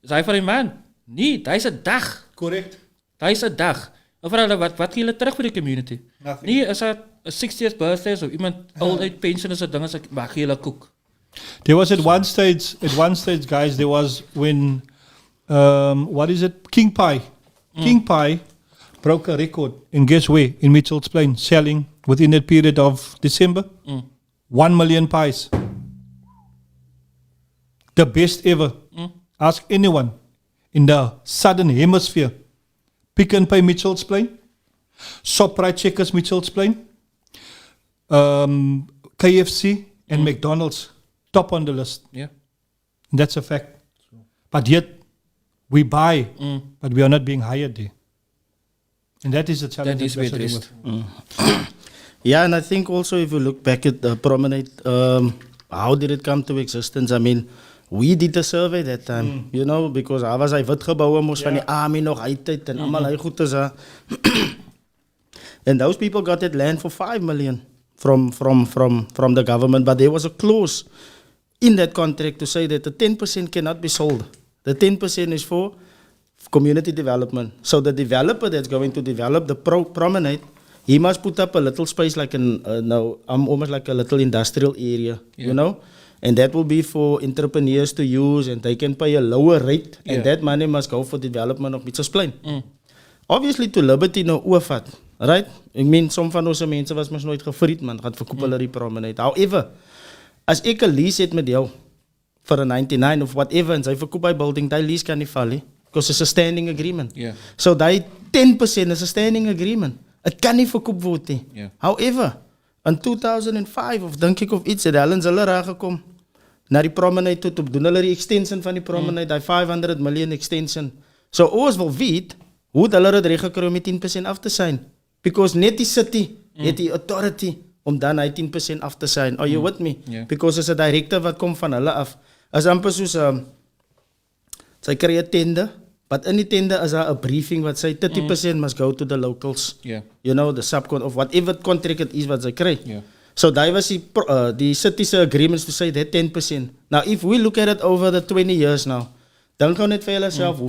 Speaker 1: Zei hij van hem, man, nee, dat is een dag.
Speaker 6: Correct.
Speaker 1: Dat is een dag. En vooral, wat gee jullie terug voor de community?
Speaker 6: Nothing.
Speaker 1: Nee, is dat een 60th birthday, of iemand old age pension is dat ding, is maar gee jullie koek.
Speaker 6: There was at one stage, guys, there was when, King Pie. King Pie broke a record. And guess where? In Mitchell's Plain, selling within that period of December, 1 million pies. The best ever. Ask anyone in the southern hemisphere. Pick and Pay Mitchell's Plain, ShopRite Checkers Mitchell's Plain, KFC and McDonald's. Top on the list.
Speaker 1: Yeah.
Speaker 6: And that's a fact. But yet, we buy, but we are not being hired there. And that is the challenge.
Speaker 1: That needs to be
Speaker 6: we're
Speaker 1: addressed.
Speaker 6: dealing
Speaker 5: Yeah, and I think also if you look back at the Promenade, how did it come to existence? I mean, we did a survey that time, you know, because I was wit gebouwen moes van die army nog uit en allemaal hy goed is daar. And those people got that land for 5 million from the government, but there was a clause in that contract to say that the 10% cannot be sold. The 10% is for community development. So the developer that's going to develop the promenade, he must put up a little space like almost like a little industrial area, you know? And that will be for entrepreneurs to use, and they can pay a lower rate, and that money must go for development of Mitchell's Plain. Obviously to Liberty nou oorvat, right? Ek meen, som van ons mense was mos nooit gevried, man, gaat verkoop hulle die promenade. However, as ek 'n lease het met jou vir 'n 99 of whatever, en sy verkoop by building, die lease kan nie val nie, because it's a standing agreement.
Speaker 1: Yeah.
Speaker 5: So die 10% is a standing agreement. Het kan nie verkoop word nie.
Speaker 1: Yeah.
Speaker 5: However, in 2005 of dink ek of iets, het hulle raak gekom na die promenade toe, doen hulle die extension van die promenade, die 500 million extension. So ons wil weet, hoe het hulle dit reg gekry om die 10% af te sign? Because net die city het die authority om dan die 10% af te sign. Are you with me?
Speaker 1: Yeah.
Speaker 5: Because as 'n director wat kom van hulle af, as amper soos sy kry 'n tender, but in die tender is daar 'n briefing wat sê 30% must go to the locals.
Speaker 1: Yeah.
Speaker 5: You know, the subcon of whatever contract it is wat sy kry.
Speaker 1: Yeah.
Speaker 5: So die was die city's agreements to say that 10%. Now if we look at it over the 20 years now, dink gou net vir jouself,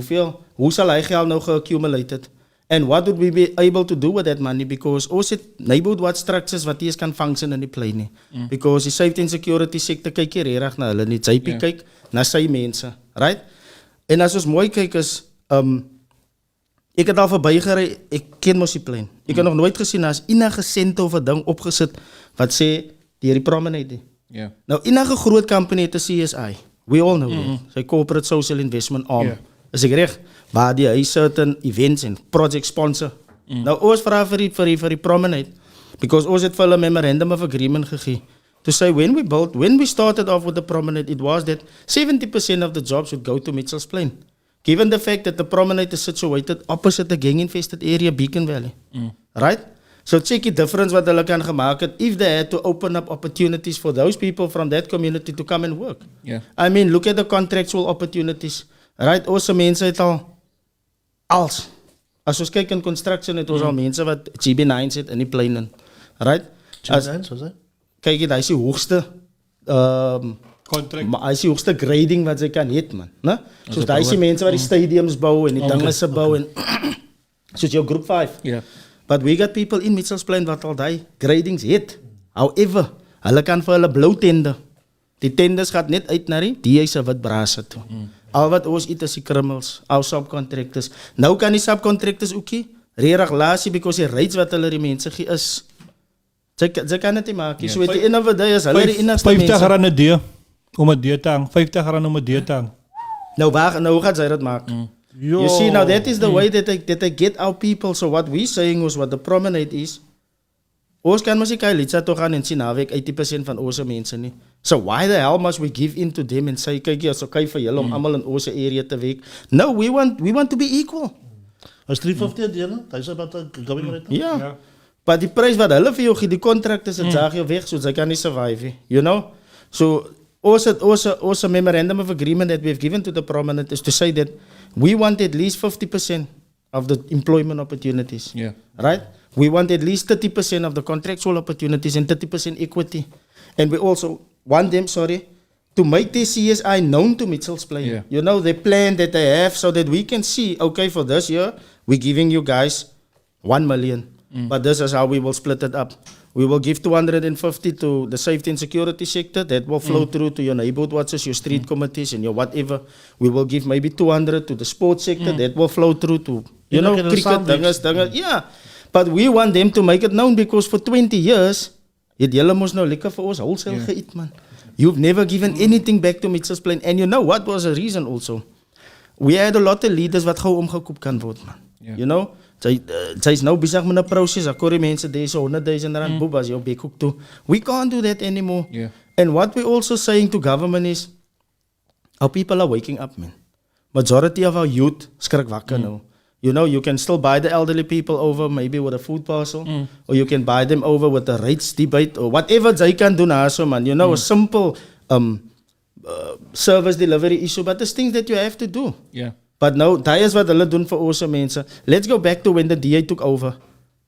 Speaker 5: hoe sal hy geld nou geaccumulated? And what would we be able to do with that money? Because ons het neighborhood watch structures wat eers kan function in die plein nie. Because die safety and security sector kyk hier reg na hulle nie. JP kyk na sy mense, right? En as ons mooi kyk is, ek het al verbygery, ek ken mos die plein. Ek het nog nooit gesien as enige sente of 'n ding opgesit wat sê deur die promenade.
Speaker 1: Yeah.
Speaker 5: Nou enige groot company het 'n CSI. We all know that. Sy corporate social investment arm.
Speaker 1: Yeah.
Speaker 5: Is ek reg? Waar hy certain events en project sponsor. Nou ons vra vir die promenade, because ons het vir hulle memorandum of agreement gegee to say when we started off with the promenade, it was that 70% of the jobs would go to Mitchell's Plain. Given the fact that the promenade is situated opposite the gang-infested area, Beacon Valley. Right? So check die difference wat hulle kan gemaak het if they had to open up opportunities for those people from that community to come and work.
Speaker 1: Yeah.
Speaker 5: I mean, look at the contractual opportunities. Right? Ons mense het als ons kyk in construction het ons al mense wat GB9's het in die plein. Right? Kyk jy, hy is die hoogste
Speaker 6: contract.
Speaker 5: maar hy is die hoogste grading wat sy kan hê, man. Né? Soos daai is die mense wat die stadiums bou en die dinge se bou en soos jou group 5.
Speaker 1: Yeah.
Speaker 5: But we got people in Mitchell's Plain wat al die gradings het. However, hulle kan vir hulle blou tender. Die tenders gaat net uit na die DA se wit brase toe. Al wat ons eet is die criminals, our subcontractors. Nou kan die subcontractors ookie re-regulasie because die rates wat hulle die mense gee is sy kan dit nie maak. So at the end of the day is hulle die enigste mense.
Speaker 6: R50 'n deur om 'n deur te hang, R50 om 'n deur te hang.
Speaker 5: Nou hoe gaan sy dit maak? You see, now that is the way that they get our people. So what we're saying was what the promenade is, Ons kan mos nie kyk Litsa toe gaan en sien naweek 80% van ons mense nie. So why the hell must we give in to them and say kyk jy is okay vir julle om almal in ons area te werk? No, we want to be equal.
Speaker 2: Is 350 a day, no? That's about going right now.
Speaker 5: Ja. Maar die prys wat hulle vir jou gee, die kontrakte se jaag jou weg so jy kan nie survive nie. You know? So also memorandum of agreement that we have given to the prominent is to say that we want at least 50% of the employment opportunities.
Speaker 1: Yeah.
Speaker 5: Right? We want at least 30% of the contractual opportunities and 30% equity. And we also want them, to make their CSI known to Mitchell's Plain.
Speaker 1: Yeah.
Speaker 5: You know, the plan that they have so that we can see, okay, for this year, we're giving you guys 1 million. But this is how we will split it up. We will give 250 to the safety and security sector. That will flow through to your neighborhood watches, your street committees, and your whatever. We will give maybe 200 to the sports sector. That will flow through to, you know, cricket, dinges. Yeah. But we want them to make it known because for 20 years, het julle mos nou lekker vir ons wholesale geëet, man. You've never given anything back to Mitchell's Plain. And you know what was the reason also? We had a lot of leaders wat gou omgekoop kan word, man.
Speaker 1: Yeah.
Speaker 5: You know? Sy's nou besig met 'n proses. Ek hoor die mense deze 100,000 rand boeb as jou bekhoek toe. We can't do that anymore.
Speaker 1: Yeah.
Speaker 5: And what we're also saying to government is, our people are waking up, man. Majority of our youth skrik wakker nou. You know, you can still buy the elderly people over maybe with a food parcel, or you can buy them over with a rates debate, or whatever they can do now, so man. You know, a simple service delivery issue, but there's things that you have to do.
Speaker 1: Yeah.
Speaker 5: But nou, daai is wat hulle doen vir ons mense. Let's go back to when the DA took over.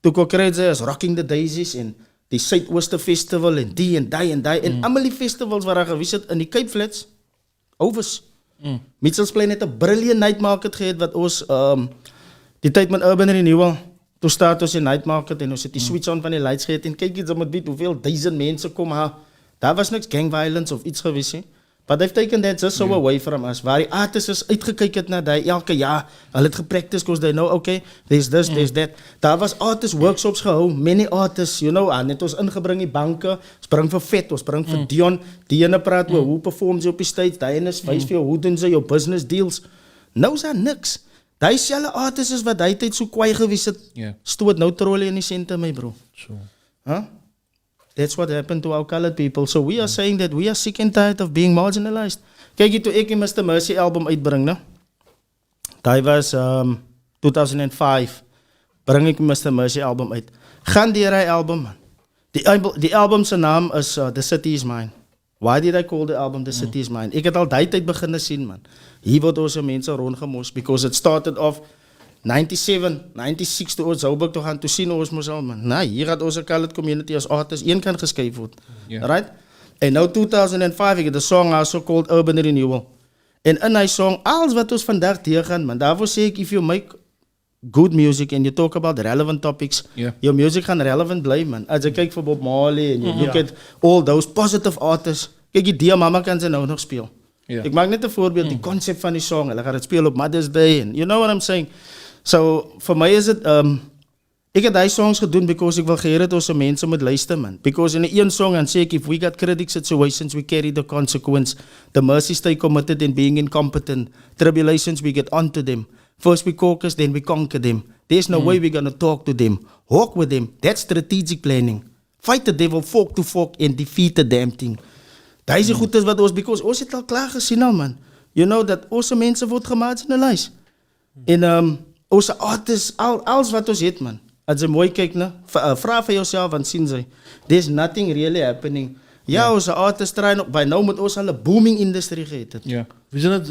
Speaker 5: Toe Kokreidse is rocking the daisies en die Suidooste Festival en die en die en die en almal die festivals waar daar gewees het in die Cape Flats. Overs. Mitchell's Plain het 'n brilliant night market gehad wat ons die tyd met Urban Renewal toe staat ons in night market en ons het die switch on van die lights gehad en kyk iets om met hoeveel duisend mense kom ha. Daar was niks gang violence of iets gewees nie. But they've taken that just so away from us. Waar die artists uitgekyk het na die elke jaar. Hulle het gepractice because they know, okay, there's this, there's that. Daar was artist workshops gehou. Many artists, you know, net ons ingebring die banke. Ons bring vir Vet, ons bring vir Dion. Die ene praat oor hoe perform sy op die stage. Die ene is wys vir jou, hoe doen sy jou business deals. Nou is daar niks. Die selfe artists is wat die tyd so kwaai gewees het. Stoot nou trolley in die sentrum, my bro. Huh? That's what happened to our colored people. So we are saying that we are sick and tired of being marginalized. Kyk jy toe ek die Mr. Mercy album uitbring, né? Daai was 2005. Bring ek Mr. Mercy album uit. Gaan deur hy album, man. Die album se naam is The City Is Mine. Why did I call the album The City Is Mine? Ek het al daai tyd begin sien, man. Hier word ons mense rondgemos because it started off 97, 96 toe ons Joburg toe gaan toe sien ons mos al, man. Nou, hier het ons 'n colored community as artists een kan geskuif word. Right? En nou 2005 ek het 'n song also called Urban Renewal. En in hy song alles wat ons vandag teëgaan, man. Daarvoor sê ek if you make good music and you talk about relevant topics, your music gaan relevant bly, man. As jy kyk vir Bob Marley and you look at all those positive artists, kyk die Dia Mama kan sy nou nog speel. Ek maak net 'n voorbeeld, die konsep van die song, hulle gaan dit speel op Mother's Day and you know what I'm saying. So, vir my is het, ek het die songs gedoen because ek wil geheer het ons mense moet luister, man. Because in die een song, dan sê ek, if we got critic situations, we carry the consequence. The mercy stay committed in being incompetent. Tribulations, we get onto them. First we caucus, then we conquer them. There's no way we're going to talk to them. Walk with them. That's strategic planning. Fight the devil, fork to fork, and defeat the damn thing. Daar is die goed is wat ons, because ons het al klaar gesien al, man. You know, dat ons mense word gemarginalized. En, ons artists, alles wat ons het, man. As jy mooi kyk, ne, vra vir jouself en sien sy, there's nothing really happening. Ja, ons artists try nog, by nou moet ons al 'n booming industry gehad het.
Speaker 2: We sien het,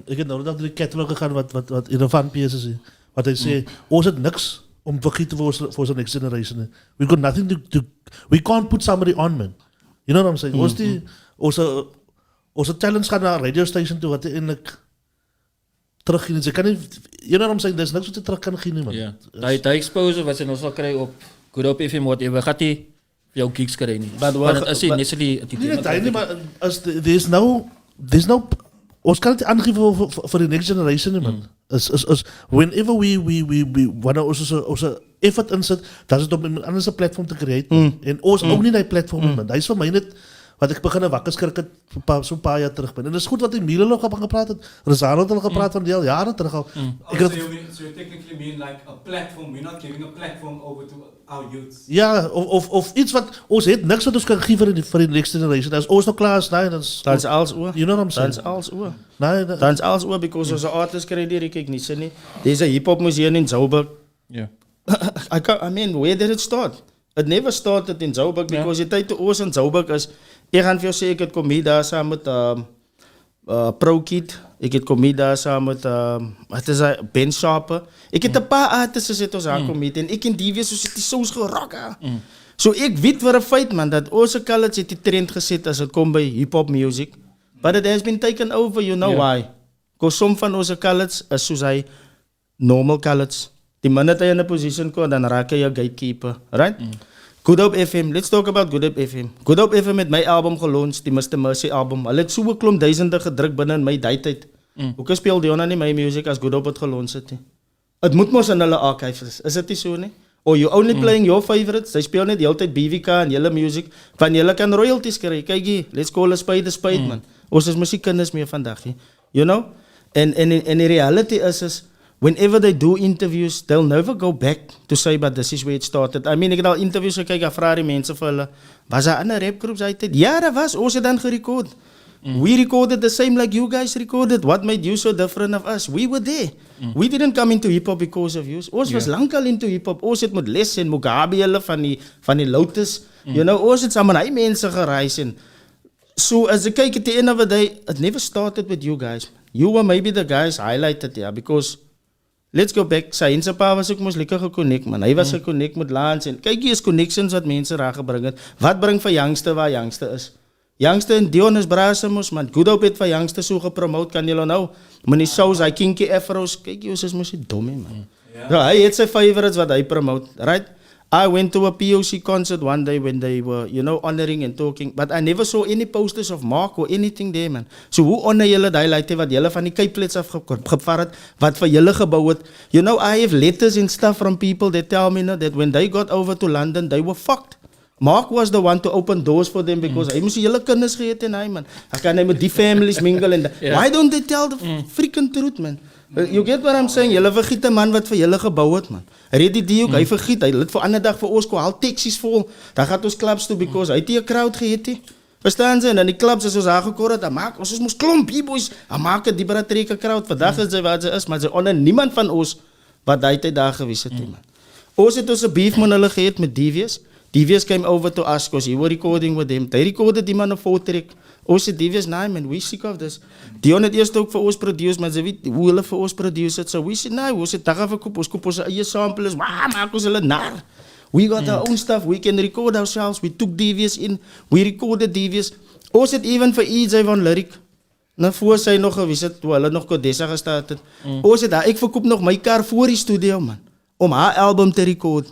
Speaker 2: ek het nou dat die catalog gegaan wat in 'n van pieces is. Wat hy sê, ons het niks om vergiet te vir ons next generation. We got nothing to we can't put somebody on, man. You know what I'm saying? Ons talents gaan na 'n radio station toe wat eintlik teruggee en sy kan nie, you know what I'm saying, there's niks wat jy terug kan gee nie, man.
Speaker 1: Die exposure wat sy nou sal kry op Good Hope FM, whatever, gaat die vir jou gigs kry nie. Want het is nie necessarily
Speaker 2: nie, maar there's no ons kan het aangeef vir die next generation nie, man. Is whenever we wanneer ons effort insit, dat is het op een andere platform te creëren. En ons ook nie die platform, man. Dat is vir my net wat ek begin wakker skrik het so 'n paar jaar terug ben. En dis goed wat Emile nog op gepraat het. Rosano het al gepraat van die al jare terug al. Ek
Speaker 4: So
Speaker 2: het,
Speaker 4: you technically mean like a platform. We're not giving a platform over to our youths.
Speaker 2: ja, of iets wat ons het niks wat ons kan gee vir die next generation. As ons nog klaar is, nee,
Speaker 5: Dan is alles oor.
Speaker 2: you know what I'm saying?
Speaker 5: Dan is alles oor.
Speaker 2: Nee,
Speaker 5: Dan is alles oor because ons artists kry die recognition nie. There's a hip-hop museum in Joburg.
Speaker 1: Yeah.
Speaker 5: I mean, where did it start? It never started in Joburg because die tyd toe ons in Joburg is, ek gaan vir jou sê, ek het kom hier daar saam met ProKid, ek het kom hier daar saam met wat is hy, Ben Sharper. Ek het 'n paar artists het ons aankom met en ek en die wees ons het die soos gerok. So ek weet vir 'n feit man dat ons college het die trend geset as dit kom by hip-hop music. But it has been taken over, you know why? Because some van ons college is soos hy normal college. Die minute jy in 'n position kom, dan raak jy 'n gatekeeper, right? Good Hope FM, let's talk about Good Hope FM. Good Hope FM het my album gelons, die Mr. Mercy album. Hulle het so 'n klomp duisende gedruk binne in my tyd. Hoekom speel Diona nie my music as Good Hope het gelons het nie? Dit moet mos in hulle archives, is dit nie so nie? Or you only playing your favorites, sy speel net die hele tyd BVK en julle music, van julle kan royalties kry. Kyk hier, let's call a spade, man. Ons is musiekkinders meer vandag, he. You know? And the reality is whenever they do interviews, they'll never go back to say, but this is where it started. I mean, ek het al interviews gekyk, ek vra die mense vir hulle, was daar ander rapgroeps uit tyd? Ja, daar was, ons het dan gerecord. We recorded the same like you guys recorded. What made you so different of us? We were there. We didn't come into hip-hop because of you. Ons was lankal into hip-hop. Ons het met Les en Mugabe hulle van die Lotus. You know, ons het saam met hy mense gereis en so as ek kyk at the end of the day, it never started with you guys. You were maybe the guys highlighted, yeah, because let's go back. Sy pa was ook mos lekker geconnect, man. Hy was geconnect met Lance en kyk hier is connections wat mense raak gebring het. Wat bring vir youngster waar youngster is? Youngster en Dion is brasemos, man. Good Hope het vir youngster so gepromote, kan julle nou? Meneer Shows, hy kinky afros. Kyk hier, ons mos nie dom nie, man. Ja, hy het sy favorites wat hy promote, right? I went to a POC concert one day when they were, you know, honoring and talking, but I never saw any posters of Mark or anything there, man. So hoe honor julle die leute wat julle van die Cape Flats af gevaar het, wat vir julle gebou het? You know, I have letters and stuff from people that tell me that when they got over to London, they were fucked. Mark was the one to open doors for them because hy moes julle kinders geëet en hy, man. Hy kan hy met die families mingle en why don't they tell the freaking truth, man? You get what I'm saying? Julle vergiet 'n man wat vir julle gebou het, man. Reddy D ook, hy vergiet, hy het vir ander dag vir ons haal taxi's vol. Dan gaan ons clubs toe because hy het nie 'n crowd gehet nie. Verstaan jy? En dan die clubs as ons daar gekor het, dan maak ons mos klomp boys. Dan maak dit die bratreke crowd. Vandag is hy wat hy is, maar sy onder niemand van ons wat daai tyd daar gewees het nie, man. Ons het ons 'n beef met hulle gehet met DVS. DVS came over to us because he were recording with them. They recorded him on a 4-track. Ons het DVS, nah man, we sick of this. Dion het eerst ook vir ons produce, maar sy weet hoe hulle vir ons produce het. So we said, nah, ons het daga verkoop, ons koop ons eie samples, maak ons hulle nar. We got our own stuff, we can record ourselves. We took DVS in, we recorded DVS. Ons het even vir EJ van Lyric, nou voor sy nog gewees het, toe hulle nog Codessa gestart het. Ons het daar, ek verkoop nog my kar voor die studio, man, om haar album te record.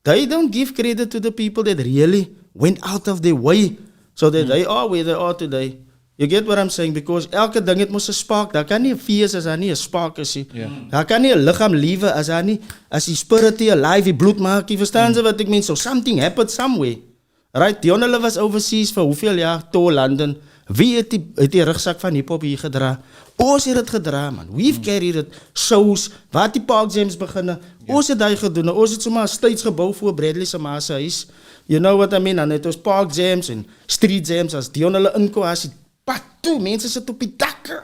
Speaker 5: They don't give credit to the people that really went out of their way so that they are where they are today. You get what I'm saying? Because elke ding het mos 'n spark. Daar kan nie 'n fees as daar nie 'n spark is nie. Daar kan nie 'n liggaam lewe as daar nie as die spirit hier alive, die bloed maak. Jy verstaan jy wat ek meen? So something happened somewhere. Right? Dion hulle was overseas vir hoeveel jaar to London. Wie het die rugsak van hip hop hier gedra? Ons het dit gedra, man. We've carried it. Shows, wat die Park James beginne. Ons het daai gedoen. Ons het sommer steeds gebou voor Bradley se ma se huis. You know what I mean? Dan het ons Park James en Street James as Dion hulle inkom as patoe, mense sit op die dakke.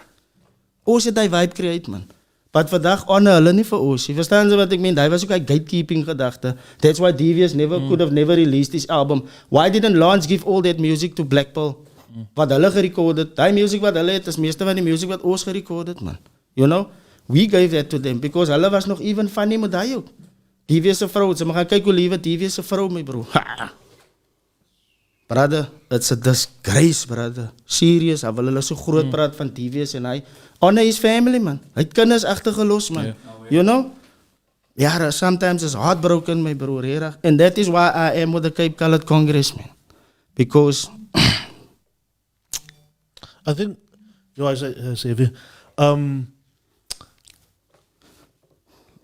Speaker 5: Ons het daai vibe create, man. But vandag honor hulle nie vir ons. Jy verstaan jy wat ek meen? Daai was ook 'n gatekeeping gedagte. That's why DVS could have never released this album. Why didn't Lance give all that music to Blackpool? Wat hulle gerecord het, die music wat hulle het, is meeste van die music wat ons gerecord het, man. You know, we gave that to them, because hulle was nog even funny met die ook. DVS se vrou, sy mag gaan kyk hoe liewe DVS se vrou, my bro. Ha! Brother, it's a disgrace, brother. Serious, hy wil hulle so groot praat van DVS en hy, honor his family, man. Hy het kinders agtergelos, man. You know? Yeah, sometimes it's heartbroken, my bro, reg. And that is why I am with the Cape Colored Congress, man. Because
Speaker 2: I think, I say weer,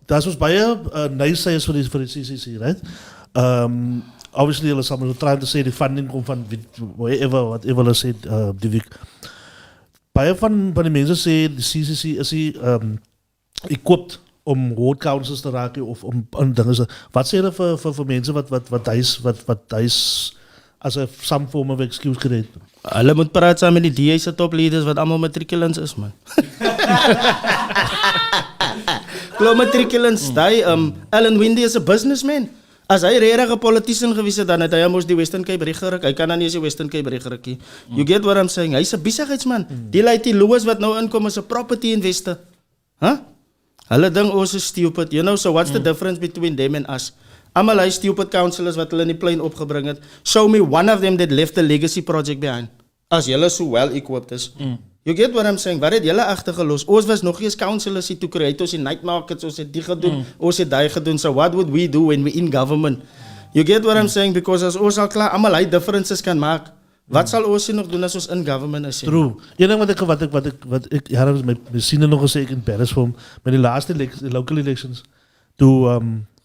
Speaker 2: daar is ons baie nice seiers vir die CCC, right? obviously hulle sal trying to say die funding kom van whatever hulle sê die week. Baie van die mense sê die CCC is equipped om ward councils te raak of om dinge so. Wat sê hulle vir mense wat huis as 'n some form of excuse kry?
Speaker 5: Hulle moet praat saam met die DA se top leaders wat almal matriculants is, man. Glo matriculants, daai Alan Winde is 'n businessman. As hy regtig 'n politician gewees het, dan het hy mos die Western Cape reg geruk. Hy kan dan nie eens die Western Cape reg geruk nie. You get what I'm saying? Hy's 'n besigheidsman. Die Lady Louis wat nou inkom is 'n property investor. Huh? Hulle ding ons is stupid. You know, so what's the difference between them and us? Almal hy stupid councillors wat hulle in die plein opgebring het. Show me one of them that left a legacy project behind. As julle so well equipped is. You get what I'm saying? Wat het julle agtergelos? Ons was nog eens councillors hier toe kry. Ons het night markets, ons het die gedoen, ons het daai gedoen. So what would we do when we in government? You get what I'm saying? Because as ons al klaar almal hy differences kan maak. Wat sal ons nog doen as ons in government is?
Speaker 2: True. Een ding wat ek my sien nog gesê ek in Paris vir hom met die laaste local elections. Toe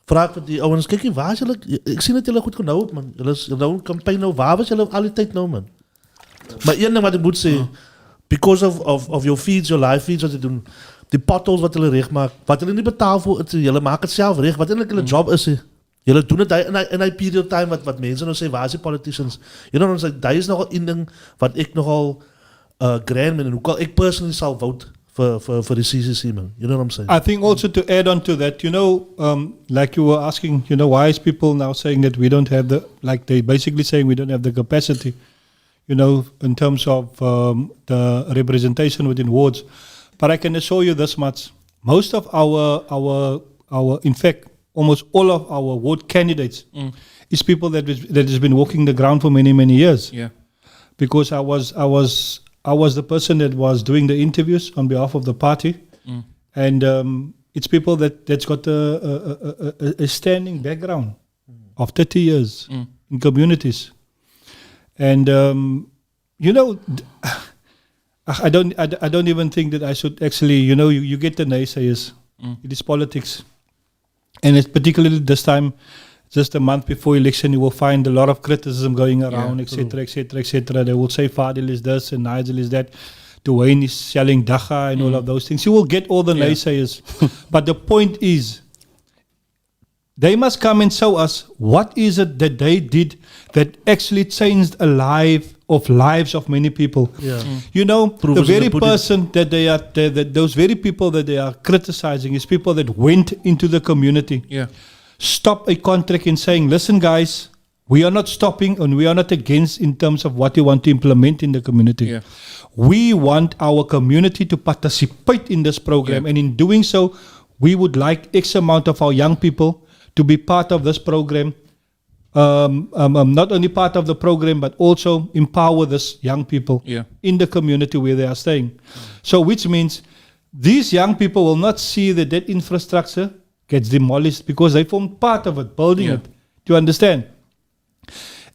Speaker 2: vra ek vir die ouens, kyk hier, waar is julle? Ek sien dat julle goed genou het, man. Julle is nou 'n kampanje nou. Waar was julle al die tyd nou, man? Maar een ding wat ek moet sê, because of your feeds, your live feeds wat jy doen, die potholes wat hulle regmaak, wat hulle nie betaal vir, julle maak dit self reg. Wat eintlik hulle job is, julle doen dit in hy period time wat mense nou sê, waar is die politicians? You know, ons daai is nogal een ding wat ek nogal grand ben en hoekom ek personally sal vote for the CCC, man. You know what I'm saying?
Speaker 6: I think also to add on to that, you know, like you were asking, you know, why is people now saying that we don't have like they basically saying we don't have the capacity, you know, in terms of the representation within wards. But I can assure you this much, most of our in fact, almost all of our ward candidates is people that has been walking the ground for many, many years.
Speaker 1: Yeah.
Speaker 6: Because I was the person that was doing the interviews on behalf of the party, and it's people that's got a standing background of 30 years in communities, and you know, I don't even think that I should actually, you know, you get the naysayers. It is politics, and it's particularly this time. Just a month before election, you will find a lot of criticism going around, etc., etc., etc. They will say Fadil is this and Nigel is that. Duwayne is selling dacha and all of those things. You will get all the naysayers. But the point is, they must come and show us what is it that they did that actually changed lives of many people.
Speaker 2: Yeah.
Speaker 6: You know,
Speaker 2: Proof
Speaker 6: the
Speaker 2: is in
Speaker 6: very
Speaker 2: the pudding.
Speaker 6: person that those very people that they are criticizing is people that went into the community.
Speaker 1: Yeah.
Speaker 6: Stop a contract in saying, listen guys, we are not stopping and we are not against in terms of what you want to implement in the community.
Speaker 1: Yeah.
Speaker 6: We want our community to participate in this program, and in doing so, we would like X amount of our young people to be part of this program. Not only part of the program, but also empower this young people in the community where they are staying. So which means these young people will not see that infrastructure gets demolished because they form part of it, building it. Do you understand?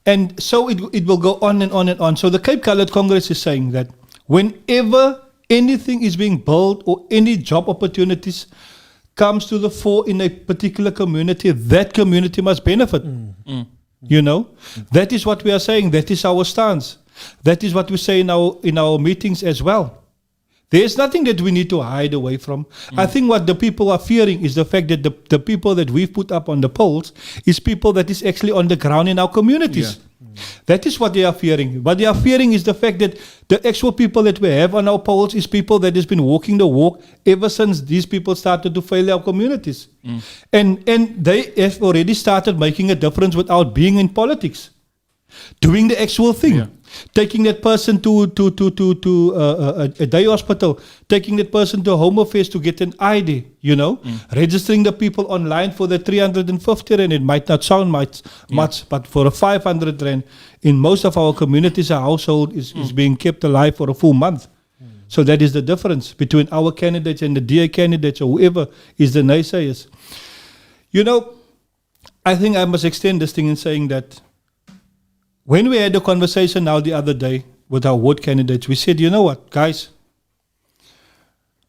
Speaker 6: And so it will go on and on and on. So the Cape Coloured Congress is saying that whenever anything is being built or any job opportunities comes to the fore in a particular community, that community must benefit. You know? That is what we are saying. That is our stance. That is what we say in our meetings as well. There is nothing that we need to hide away from. I think what the people are fearing is the fact that the people that we've put up on the polls is people that is actually on the ground in our communities. That is what they are fearing. What they are fearing is the fact that the actual people that we have on our polls is people that has been walking the walk ever since these people started to fail our communities. And they have already started making a difference without being in politics. Doing the actual thing. Taking that person to a day hospital, taking that person to Home Affairs to get an ID, you know, registering the people online for the 350 rand. It might not sound much, but for a 500 rand, in most of our communities, a household is being kept alive for a full month. So that is the difference between our candidates and the DA candidates or whoever is the naysayers. You know, I think I must extend this thing in saying that when we had a conversation now the other day with our ward candidates, we said, you know what, guys,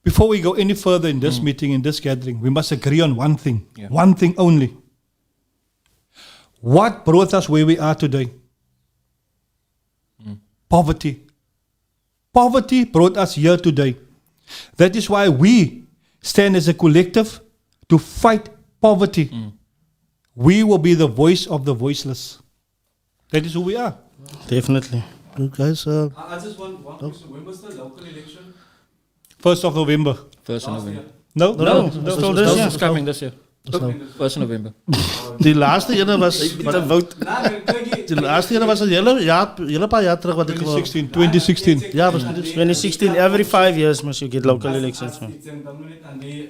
Speaker 6: before we go any further in this meeting, in this gathering, we must agree on one thing only. What brought us where we are today? Poverty. Poverty brought us here today. That is why we stand as a collective to fight poverty. We will be the voice of the voiceless. That is who we are.
Speaker 5: Definitely.
Speaker 2: Good guys.
Speaker 4: I just want one question. When was the local election?
Speaker 6: 1st of November.
Speaker 1: 1st of
Speaker 4: Last
Speaker 1: November.
Speaker 4: year.
Speaker 6: No?
Speaker 5: No,
Speaker 2: no,
Speaker 5: this year.
Speaker 1: It's coming this year. 1st of November.
Speaker 2: Die laaste ene was
Speaker 5: The vote.
Speaker 4: Nah, man, kyk,
Speaker 2: die laaste ene was 'n hele paar jaar terug wat ek
Speaker 6: 2016.
Speaker 2: Ja, was
Speaker 5: 2016, every 5 years must you get local elections. Man.
Speaker 4: Iets en dan moet net aan die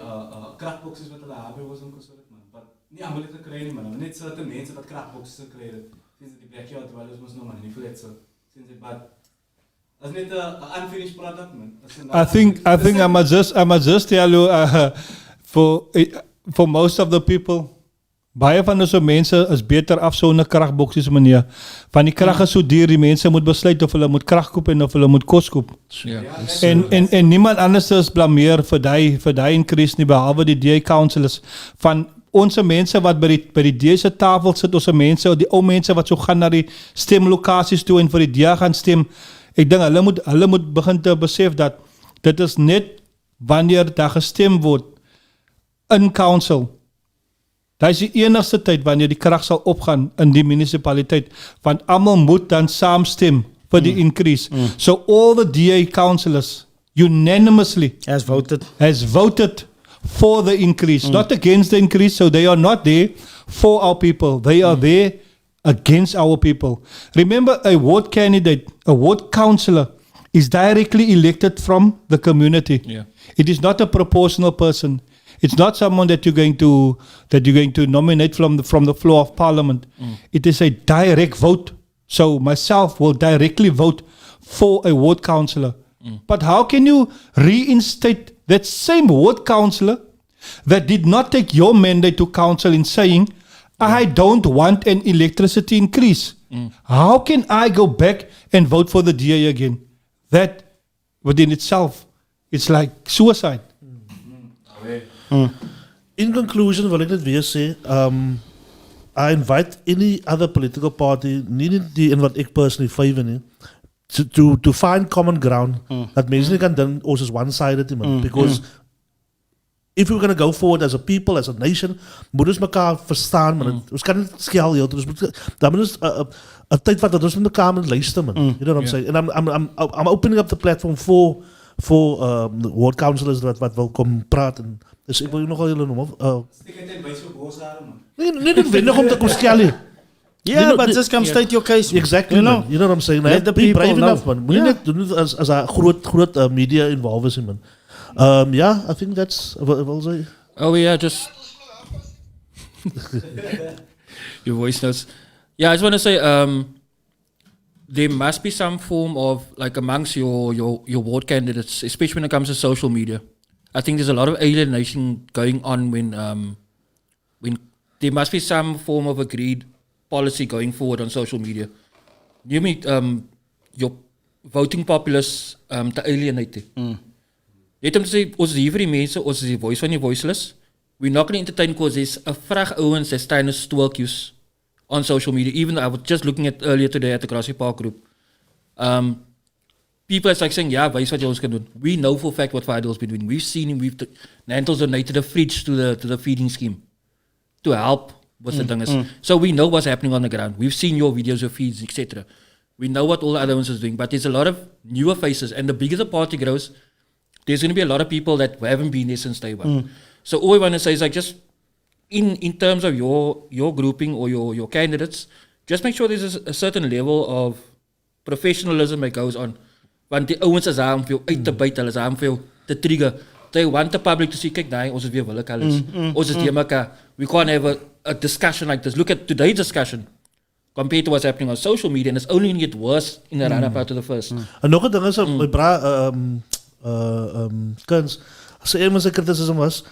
Speaker 4: kragboxes wat hulle hebben was om gesorg man. Maar nie almal het gekry nie man. Net certain mense wat kragboxes gekry het. Sinds die backyard dwellers mos nou man, nie flat so. Sinds dit but as net 'n unfinished product man.
Speaker 6: I think I must just tell you for most of the people, baie van ons mense is beter af sonder kragboksies meneer. Van die krag is so duur, die mense moet besluit of hulle moet krag koop en of hulle moet kos koop.
Speaker 1: Ja.
Speaker 6: En niemand anders is blameer vir daai increase nie behalwe die DA councillors van ons mense wat by die DA se tafel sit, ons mense, die ou mense wat so gaan na die stemlokasies toe en vir die DA gaan stem. Ek dink hulle moet begin te besef dat dit is net wanneer daar gestem word in council. Dit is die enigste tyd wanneer die krag sal opgaan in die munisipaliteit, want almal moet dan saamstem vir die increase. So all the DA councillors unanimously
Speaker 5: Has voted.
Speaker 6: has voted for the increase, not against the increase. So they are not there for our people. They are there against our people. Remember, a ward candidate, a ward councillor is directly elected from the community.
Speaker 1: Yeah.
Speaker 6: It is not a proportional person. It's not someone that you're going to nominate from the floor of parliament. It is a direct vote. So myself will directly vote for a ward councillor. But how can you reinstate that same ward councillor that did not take your mandate to council in saying, I don't want an electricity increase? How can I go back and vote for the DA again? That within itself, it's like suicide.
Speaker 2: In conclusion, wil ek net weer sê, I invite any other political party, nie die in wat ek personally favor nie, to find common ground. Dat mense nie kan dink ons is one-sided nie, man. Because if we're going to go forward as a people, as a nation, moet ons mekaar verstaan, man. Ons kan nie skel heel, dan moet ons 'n tyd vat dat ons met mekaar moet luister, man. You know what I'm saying? And I'm opening up the platform for ward councillors wat wil kom praat en dus ek wil nogal julle noem.
Speaker 4: Stik net by so boosare man.
Speaker 2: Nee, noodwendig om te kom skel nie.
Speaker 5: Yeah, but just come state your case.
Speaker 2: Exactly,
Speaker 5: You know,
Speaker 2: man. You know what I'm saying?
Speaker 5: let the
Speaker 2: Be
Speaker 5: people
Speaker 2: brave
Speaker 5: know.
Speaker 2: enough, man. Moenie net doen as 'n groot media involved is, man. Yeah, I think that's well say.
Speaker 1: Oh yeah, just your voice notes. Yeah, I just want to say, there must be some form of like amongst your ward candidates, especially when it comes to social media. I think there's a lot of alienation going on when there must be some form of agreed policy going forward on social media. You mean your voting populace te alienate. Net om te sê, ons is hier vir die mense, ons is die voice van die voiceless. We're not going to entertain because there's a vrag ouens that staan in stoeltjies on social media. Even though I was just looking at earlier today at the Grassy Park group. People are like saying, yeah, wys wat jy ons kan doen. We know for a fact what Fidel's been doing. We've seen him, Nantal's donated a fridge to the feeding scheme to help with the thing is. So we know what's happening on the ground. We've seen your videos, your feeds, etc. We know what all the other ones is doing, but there's a lot of newer faces, and the bigger the party grows, there's going to be a lot of people that haven't been there since day one. So all I want to say is like just in terms of your grouping or your candidates, just make sure there's a certain level of professionalism that goes on. Want die ouens is daar om vir jou uit te byt, hulle is daar om vir jou te trigger. They want the public to see, kyk daai, ons is weer wille alles. Ons is die mekaar. We can't have a discussion like this. Look at today's discussion compared to what's happening on social media, and it's only going to get worse in the run-up out to the first.
Speaker 2: En nog 'n ding is, my bra Kuns, as een van sy criticism was,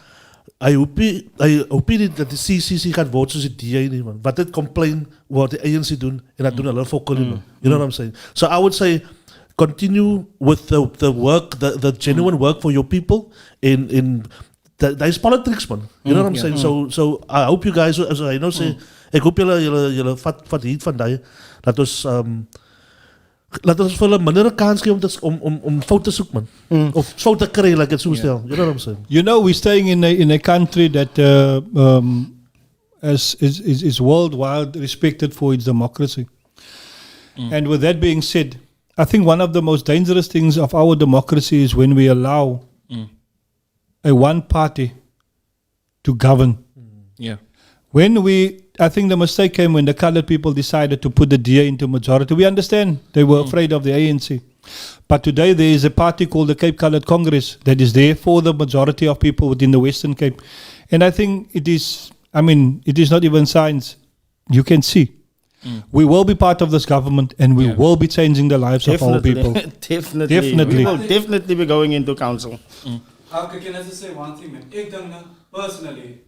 Speaker 2: hy hoop nie dat die CCC gaan word soos die DA nie, man. Wat dit complain wat die ANC doen, en dat doen hulle fokol nie, man. You know what I'm saying? So I would say, continue with the work, the genuine work for your people in There's politics, man. You know what I'm saying? So I hope you guys, as I know, say, ek hoop julle vat hier van daai, dat ons vir hulle minder 'n kans gee om fout te soek, man. Of fout te kry, like het so stel. You know what I'm saying?
Speaker 6: You know, we're staying in a country that is worldwide respected for its democracy. And with that being said, I think one of the most dangerous things of our democracy is when we allow a one party to govern.
Speaker 1: Yeah.
Speaker 6: I think the mistake came when the colored people decided to put the DA into majority. We understand they were afraid of the ANC. But today there is a party called the Cape Coloured Congress that is there for the majority of people within the Western Cape. And I think it is not even science. You can see. We will be part of this government and we will be changing the lives of our people.
Speaker 5: Definitely. We will definitely be going into council.
Speaker 4: Okay, can I just say one thing, man? Ik denk personally,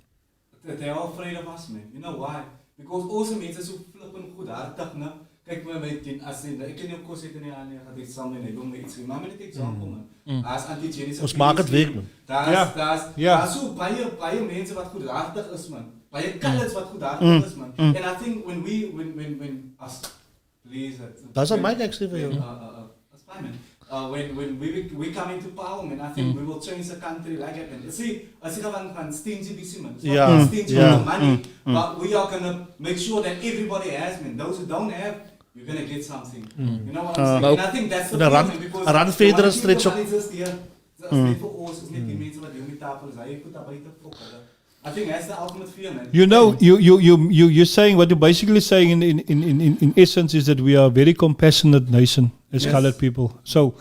Speaker 4: that they are afraid of us, man. You know why? Because also mensen so flippin goedhartig, ne? Kijk maar met die, as in, ik ken nie op kos het nie aan nie, gaat dit saam en ek wil my iets, maar met dit example, man. As anti-Chinese.
Speaker 2: Ons maak het werk, man.
Speaker 4: Daar so baie mense wat goedhartig is, man. Baie colours wat goedhartig is, man. And I think when us, please.
Speaker 2: That's a mic actually for you.
Speaker 4: That's fine, man. When we come into power, man, I think we will change the country like that. And see, as ik van stingy busy, man. Stingy with the money, but we are gonna make sure that everybody has, man. Those who don't have, you're gonna get something. You know what I'm saying? And I think that's the problem, because
Speaker 2: run verder stretch op.
Speaker 4: I think that's the ultimate fear, man.
Speaker 6: You know, you're saying what you're basically saying in essence is that we are a very compassionate nation as colored people. So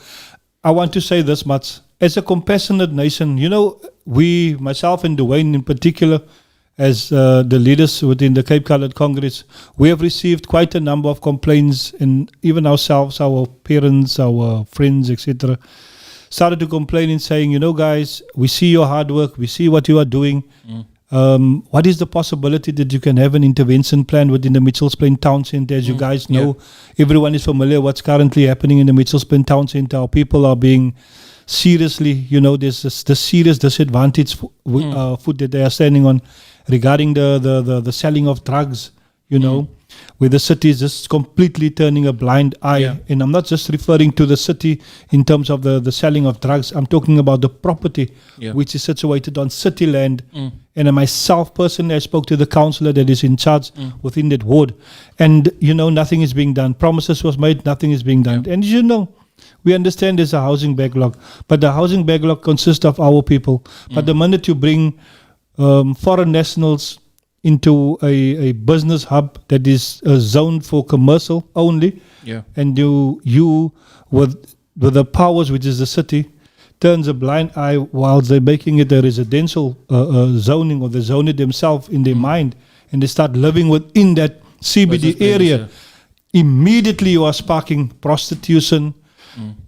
Speaker 6: I want to say this much. As a compassionate nation, you know, we, myself and Duwayne in particular, as the leaders within the Cape Coloured Congress, we have received quite a number of complaints, and even ourselves, our parents, our friends, etc., started to complain and saying, you know, guys, we see your hard work, we see what you are doing. What is the possibility that you can have an intervention plan within the Mitchells Plain Town Centre? As you guys know, everyone is familiar what's currently happening in the Mitchells Plain Town Centre. Our people are being seriously, you know, there's the serious disadvantage foot that they are standing on regarding the selling of drugs, you know, where the city is just completely turning a blind eye. And I'm not just referring to the city in terms of the selling of drugs. I'm talking about the property which is situated on city land. And myself personally, I spoke to the councillor that is in charge within that ward. And, you know, nothing is being done. Promises was made, nothing is being done. And, you know, we understand there's a housing backlog. But the housing backlog consists of our people. But the minute you bring foreign nationals into a business hub that is zoned for commercial only, and you with the powers which is the city, turns a blind eye whilst they're making it a residential zoning, or they zone it themselves in their mind, and they start living within that CBD area. Immediately you are sparking prostitution,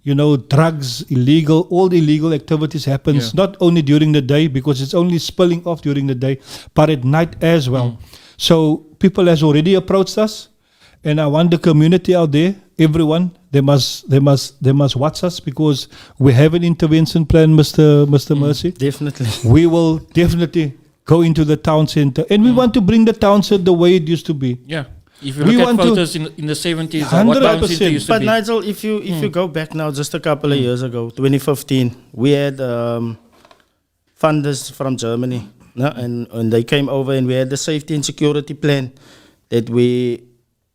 Speaker 6: you know, drugs, illegal, all the illegal activities happens, not only during the day, because it's only spilling off during the day, but at night as well. So people has already approached us, and I want the community out there, everyone, they must watch us, because we have an intervention plan, Mr. Mercy.
Speaker 5: Definitely.
Speaker 6: We will definitely go into the town centre, and we want to bring the town centre the way it used to be.
Speaker 1: Yeah. If you look at photos in the 70s, what town centre used to
Speaker 5: but
Speaker 1: be.
Speaker 5: Nigel, if you go back now, just a couple of years ago, 2015, we had funders from Germany, and they came over, and we had the safety and security plan that we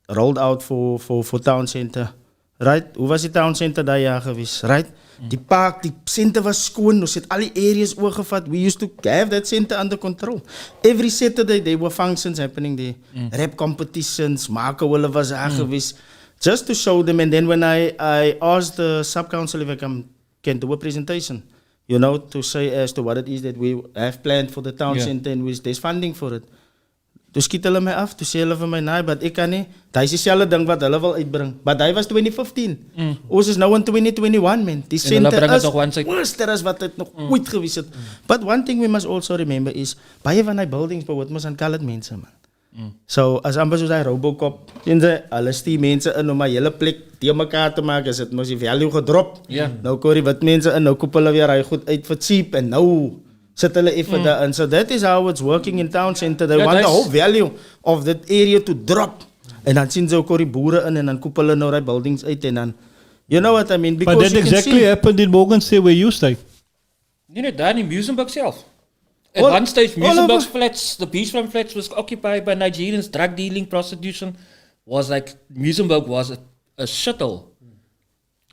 Speaker 5: rolled out for town centre. Right? Hoe was die town centre daai jaar gewees? Right? Die park, die center was skoon, ons het al die areas oorgevat. We used to have that center under control. Every Saturday there were functions happening there. Rap competitions, Marco Wille was daar gewees. Just to show them, and then when I asked the sub-council if I can do a presentation, you know, to say as to what it is that we have planned for the town centre, and there's funding for it. Toe skiet hulle my af, toe sê hulle vir my, nee, but ek kan nie. Dit is dieselfde ding wat hulle wil uitbring. But hy was 2015. Ons is nou in 2021, man. Die center is worster as wat het nog ooit gewees het. But one thing we must also remember is, baie van die buildings behoort mos aan colored mense, man. So, as amper soos die Robocop, sien sy, hulle stuur mense in om my hele plek die mekaar te maak, as het mos die value gedrop. Nou koor die wit mense in, nou koop hulle weer hy goed uit vir cheap, en nou Sit hulle effe daarin. So that is how it's working in town center. They
Speaker 1: Ja,
Speaker 5: want the
Speaker 1: dis-
Speaker 5: whole value of that area to drop. En dan sien ze ook al die boere in en dan koop hulle nou die buildings uit en dan, you know what I mean?
Speaker 6: But
Speaker 5: Because
Speaker 6: that
Speaker 5: you can
Speaker 6: exactly
Speaker 5: see,
Speaker 6: happened in Morgan State where you stay.
Speaker 1: Nie net daar in Muizenberg self. At
Speaker 5: All-
Speaker 1: one stage,
Speaker 5: all
Speaker 1: Muizenberg's
Speaker 5: over.
Speaker 1: flats, the beachfront flats was occupied by Nigerians. Drug dealing, prostitution was like, Muizenberg was a shuttle.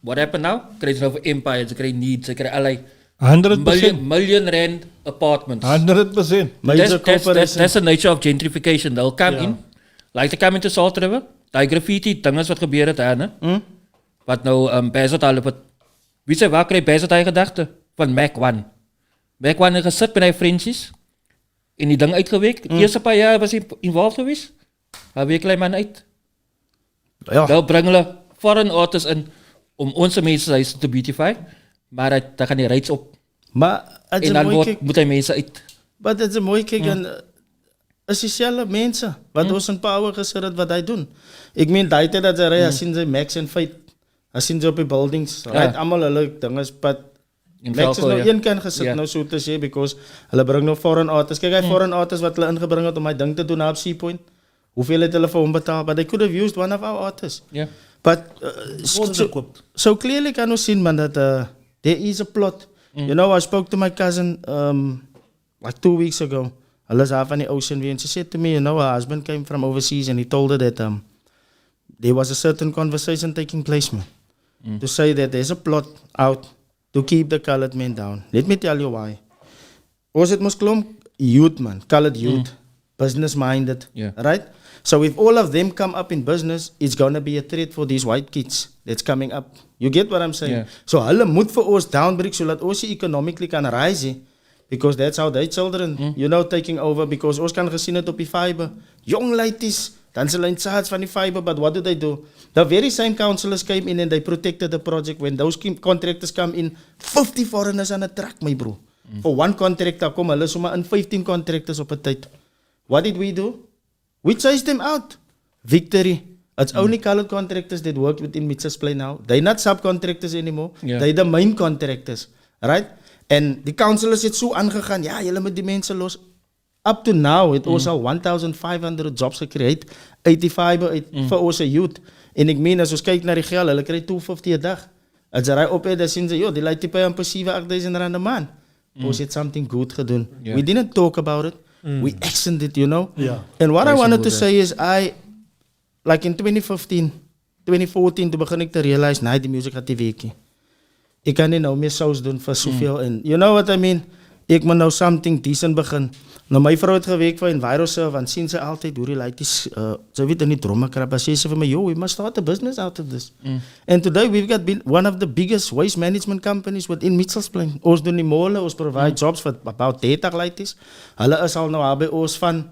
Speaker 1: What happened now? Krijg je over empires, ze krijgen needs, ze krijgen allerlei
Speaker 6: 100%.
Speaker 1: million rand apartments.
Speaker 6: 100%.
Speaker 5: major corporations.
Speaker 1: That's the nature of gentrification. They'll come in, like they come into Salt River, die graffiti, dinges wat gebeur het daar, ne? Wat nou, Bezot al op het, wie sê, waar krijg Bezot die gedachte? Van Mac 1. Mac 1 het gesit met die vriendjes, en die ding uitgewerk. Eerste paar jaar was hy involved geweest, hij week klein man uit.
Speaker 5: Ja.
Speaker 1: Wel bring hulle foreign artists in, om onze mensen huis te beautify, maar daar gaan die rights op.
Speaker 5: Maar as
Speaker 1: En
Speaker 5: jy
Speaker 1: dan
Speaker 5: mooi kyk,
Speaker 1: moet hy mense uit.
Speaker 5: but as jy mooi kyk en is dieselfde mense wat ons in power gesit het wat hy doen. Ek meen daai tyd dat hy ry, as sien sy Max en Fight, as sien sy op die buildings, right, almal hulle dinges, but
Speaker 1: In
Speaker 5: Max is
Speaker 1: Velco,
Speaker 5: nou
Speaker 1: ja.
Speaker 5: een kant gesit,
Speaker 1: Ja.
Speaker 5: nou so te sê, because hulle bring nou foreign artists. Kyk, hy foreign artists wat hulle ingebring het om my ding te doen op Sea Point. Hoeveel het hulle vir hom betaal? But they could have used one of our artists.
Speaker 1: Ja.
Speaker 5: But
Speaker 2: Worden gekoopt.
Speaker 5: so clearly can you see, man, that there is a plot. You know, I spoke to my cousin like 2 weeks ago. I was half on the ocean view, and she said to me, you know, her husband came from overseas, and he told her that there was a certain conversation taking place, man, to say that there's a plot out to keep the colored men down. Let me tell you why. Was it Muslim youth, man, colored youth, business-minded,
Speaker 1: Yeah.
Speaker 5: right? So if all of them come up in business, it's going to be a threat for these white kids that's coming up. You get what I'm saying?
Speaker 1: Yeah.
Speaker 5: So hulle moet vir ons downbreak so that ons economically can rise, because that's how their children, you know, taking over, because ons kan gesien het op die fiber. Young ladies, dan is hulle in charge van die fiber, but what do? The very same councillors came in and they protected the project. When those contractors come in, 50 foreigners on a truck, my bro. For one contractor, kom hulle sommer in 15 contractors op 'n tyd. What did we do? We chased them out. Victory. It's only colored contractors that work within Mitchell's Play now. They're not subcontractors anymore.
Speaker 1: Yeah.
Speaker 5: They're the main contractors. Right? And die councillors het so aangegaan. Ja, julle moet die mense los. Up to now het ons al 1,500 jobs gecreëerd uit die fiber uit vir ons youth. En ek meen as ons kyk na die geld, hulle kry 250 'n dag. As jy ry op het, dan sien jy, joh, die lei tipe amper 7,000 rand 'n maand. Ons het something good gedoen.
Speaker 1: Yeah.
Speaker 5: We didn't talk about it. We actioned it, you know.
Speaker 2: Yeah.
Speaker 5: And what I
Speaker 1: Very
Speaker 5: wanted to
Speaker 1: good,
Speaker 5: say is like in 2015, 2014, toen begin ik te realize, nee, die music gaat die weekie. Ik kan niet nou meer saus doen voor zoveel. En you know what I mean? Ik moet nou something decent begin. Nou, mijn vrouw het gewerkt voor Envirosurf, want zien ze altijd hoe die like this, ze weten niet drommenkrab. Maar ze zei van mij, yo, we must start a business out of this. And today we've got one of the biggest waste management companies within Mitchell's Plain. Ons doen die molen, ons provide jobs for about 30 ladies. Hulle is al nou al bij ons van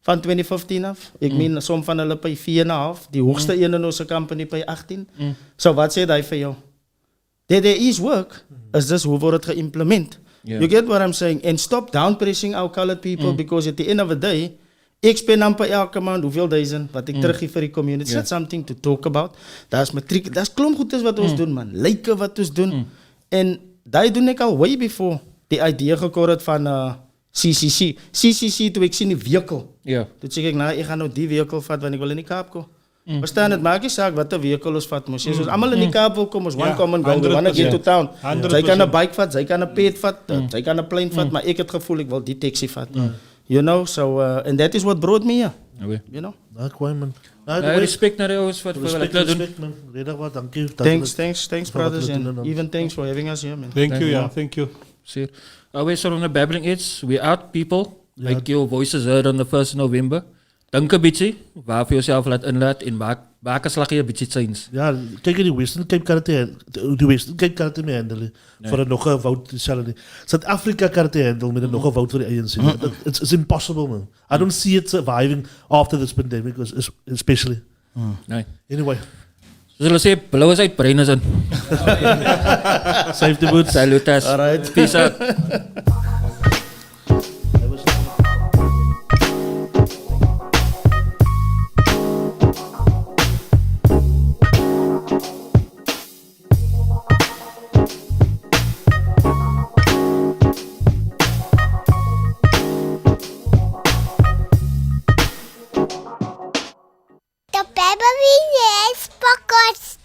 Speaker 5: 2015 af. Ik meen, som van hulle by 4,5. Die hoogste een in onze company by 18. So wat sê hy vir jou? There is work. Is this hoe word het geïmplement?
Speaker 1: Yeah.
Speaker 5: You get what I'm saying? And stop downpressing our colored people, because at the end of the day, ek spend amper elke maand hoeveel duisend wat ek teruggee vir die community. It's not something to talk about. Daar's matriek, daar's klomp goedes wat ons doen, man. Lyke wat ons doen. En daai doen ek al way before die idee gekor het van CCC. CCC toe ek sien die vehicle.
Speaker 1: Ja.
Speaker 5: Toe sê ek, nou, ek gaan nou die vehicle vat want ek wil in die Kaap kom. Verstaan, het maak nie saak wat 'n vehicle ons vat mos. As ons almal in die Kaap wil kom, ons one
Speaker 6: Ja,
Speaker 5: come and go, we wanna get to
Speaker 6: 100%.
Speaker 5: town.
Speaker 6: 100%.
Speaker 5: Sy kan 'n bike vat, sy kan 'n pet vat, sy kan 'n plane vat, maar ek het gevoel ek wil die taxi vat. You know, so and that is what brought me here,
Speaker 1: Okay.
Speaker 5: you know.
Speaker 2: Nou, kwai man.
Speaker 1: Respect naar jou is wat wat
Speaker 2: Respect,
Speaker 1: hulle doen.
Speaker 2: respect man. Redig wat, dankie.
Speaker 5: Thanks brothers, and even thanks for having us here, man.
Speaker 6: Thank you, yeah, thank you.
Speaker 1: Zeer. Always on the Babbling Heads. We out people. Make your voices heard on the 1st November. Dank een beetje. Waar voor jezelf laat inlaat en maak een slagje een beetje change.
Speaker 2: Ja, kijk in die Western Cape kan die Western Cape kan het mee handelen. Voor een nog een vote hetzelfde. Zuid-Afrika kan het handelen met een nog een vote voor de ANC. It's impossible, man. I don't see it surviving after this pandemic, especially.
Speaker 1: Nee.
Speaker 2: Anyway,
Speaker 1: Zoals hulle sê, blauw is uit, bruin is in.
Speaker 2: safety boots.
Speaker 1: Salutas.
Speaker 5: Alright.
Speaker 1: Peace out.
Speaker 3: Babbling Heads podcast.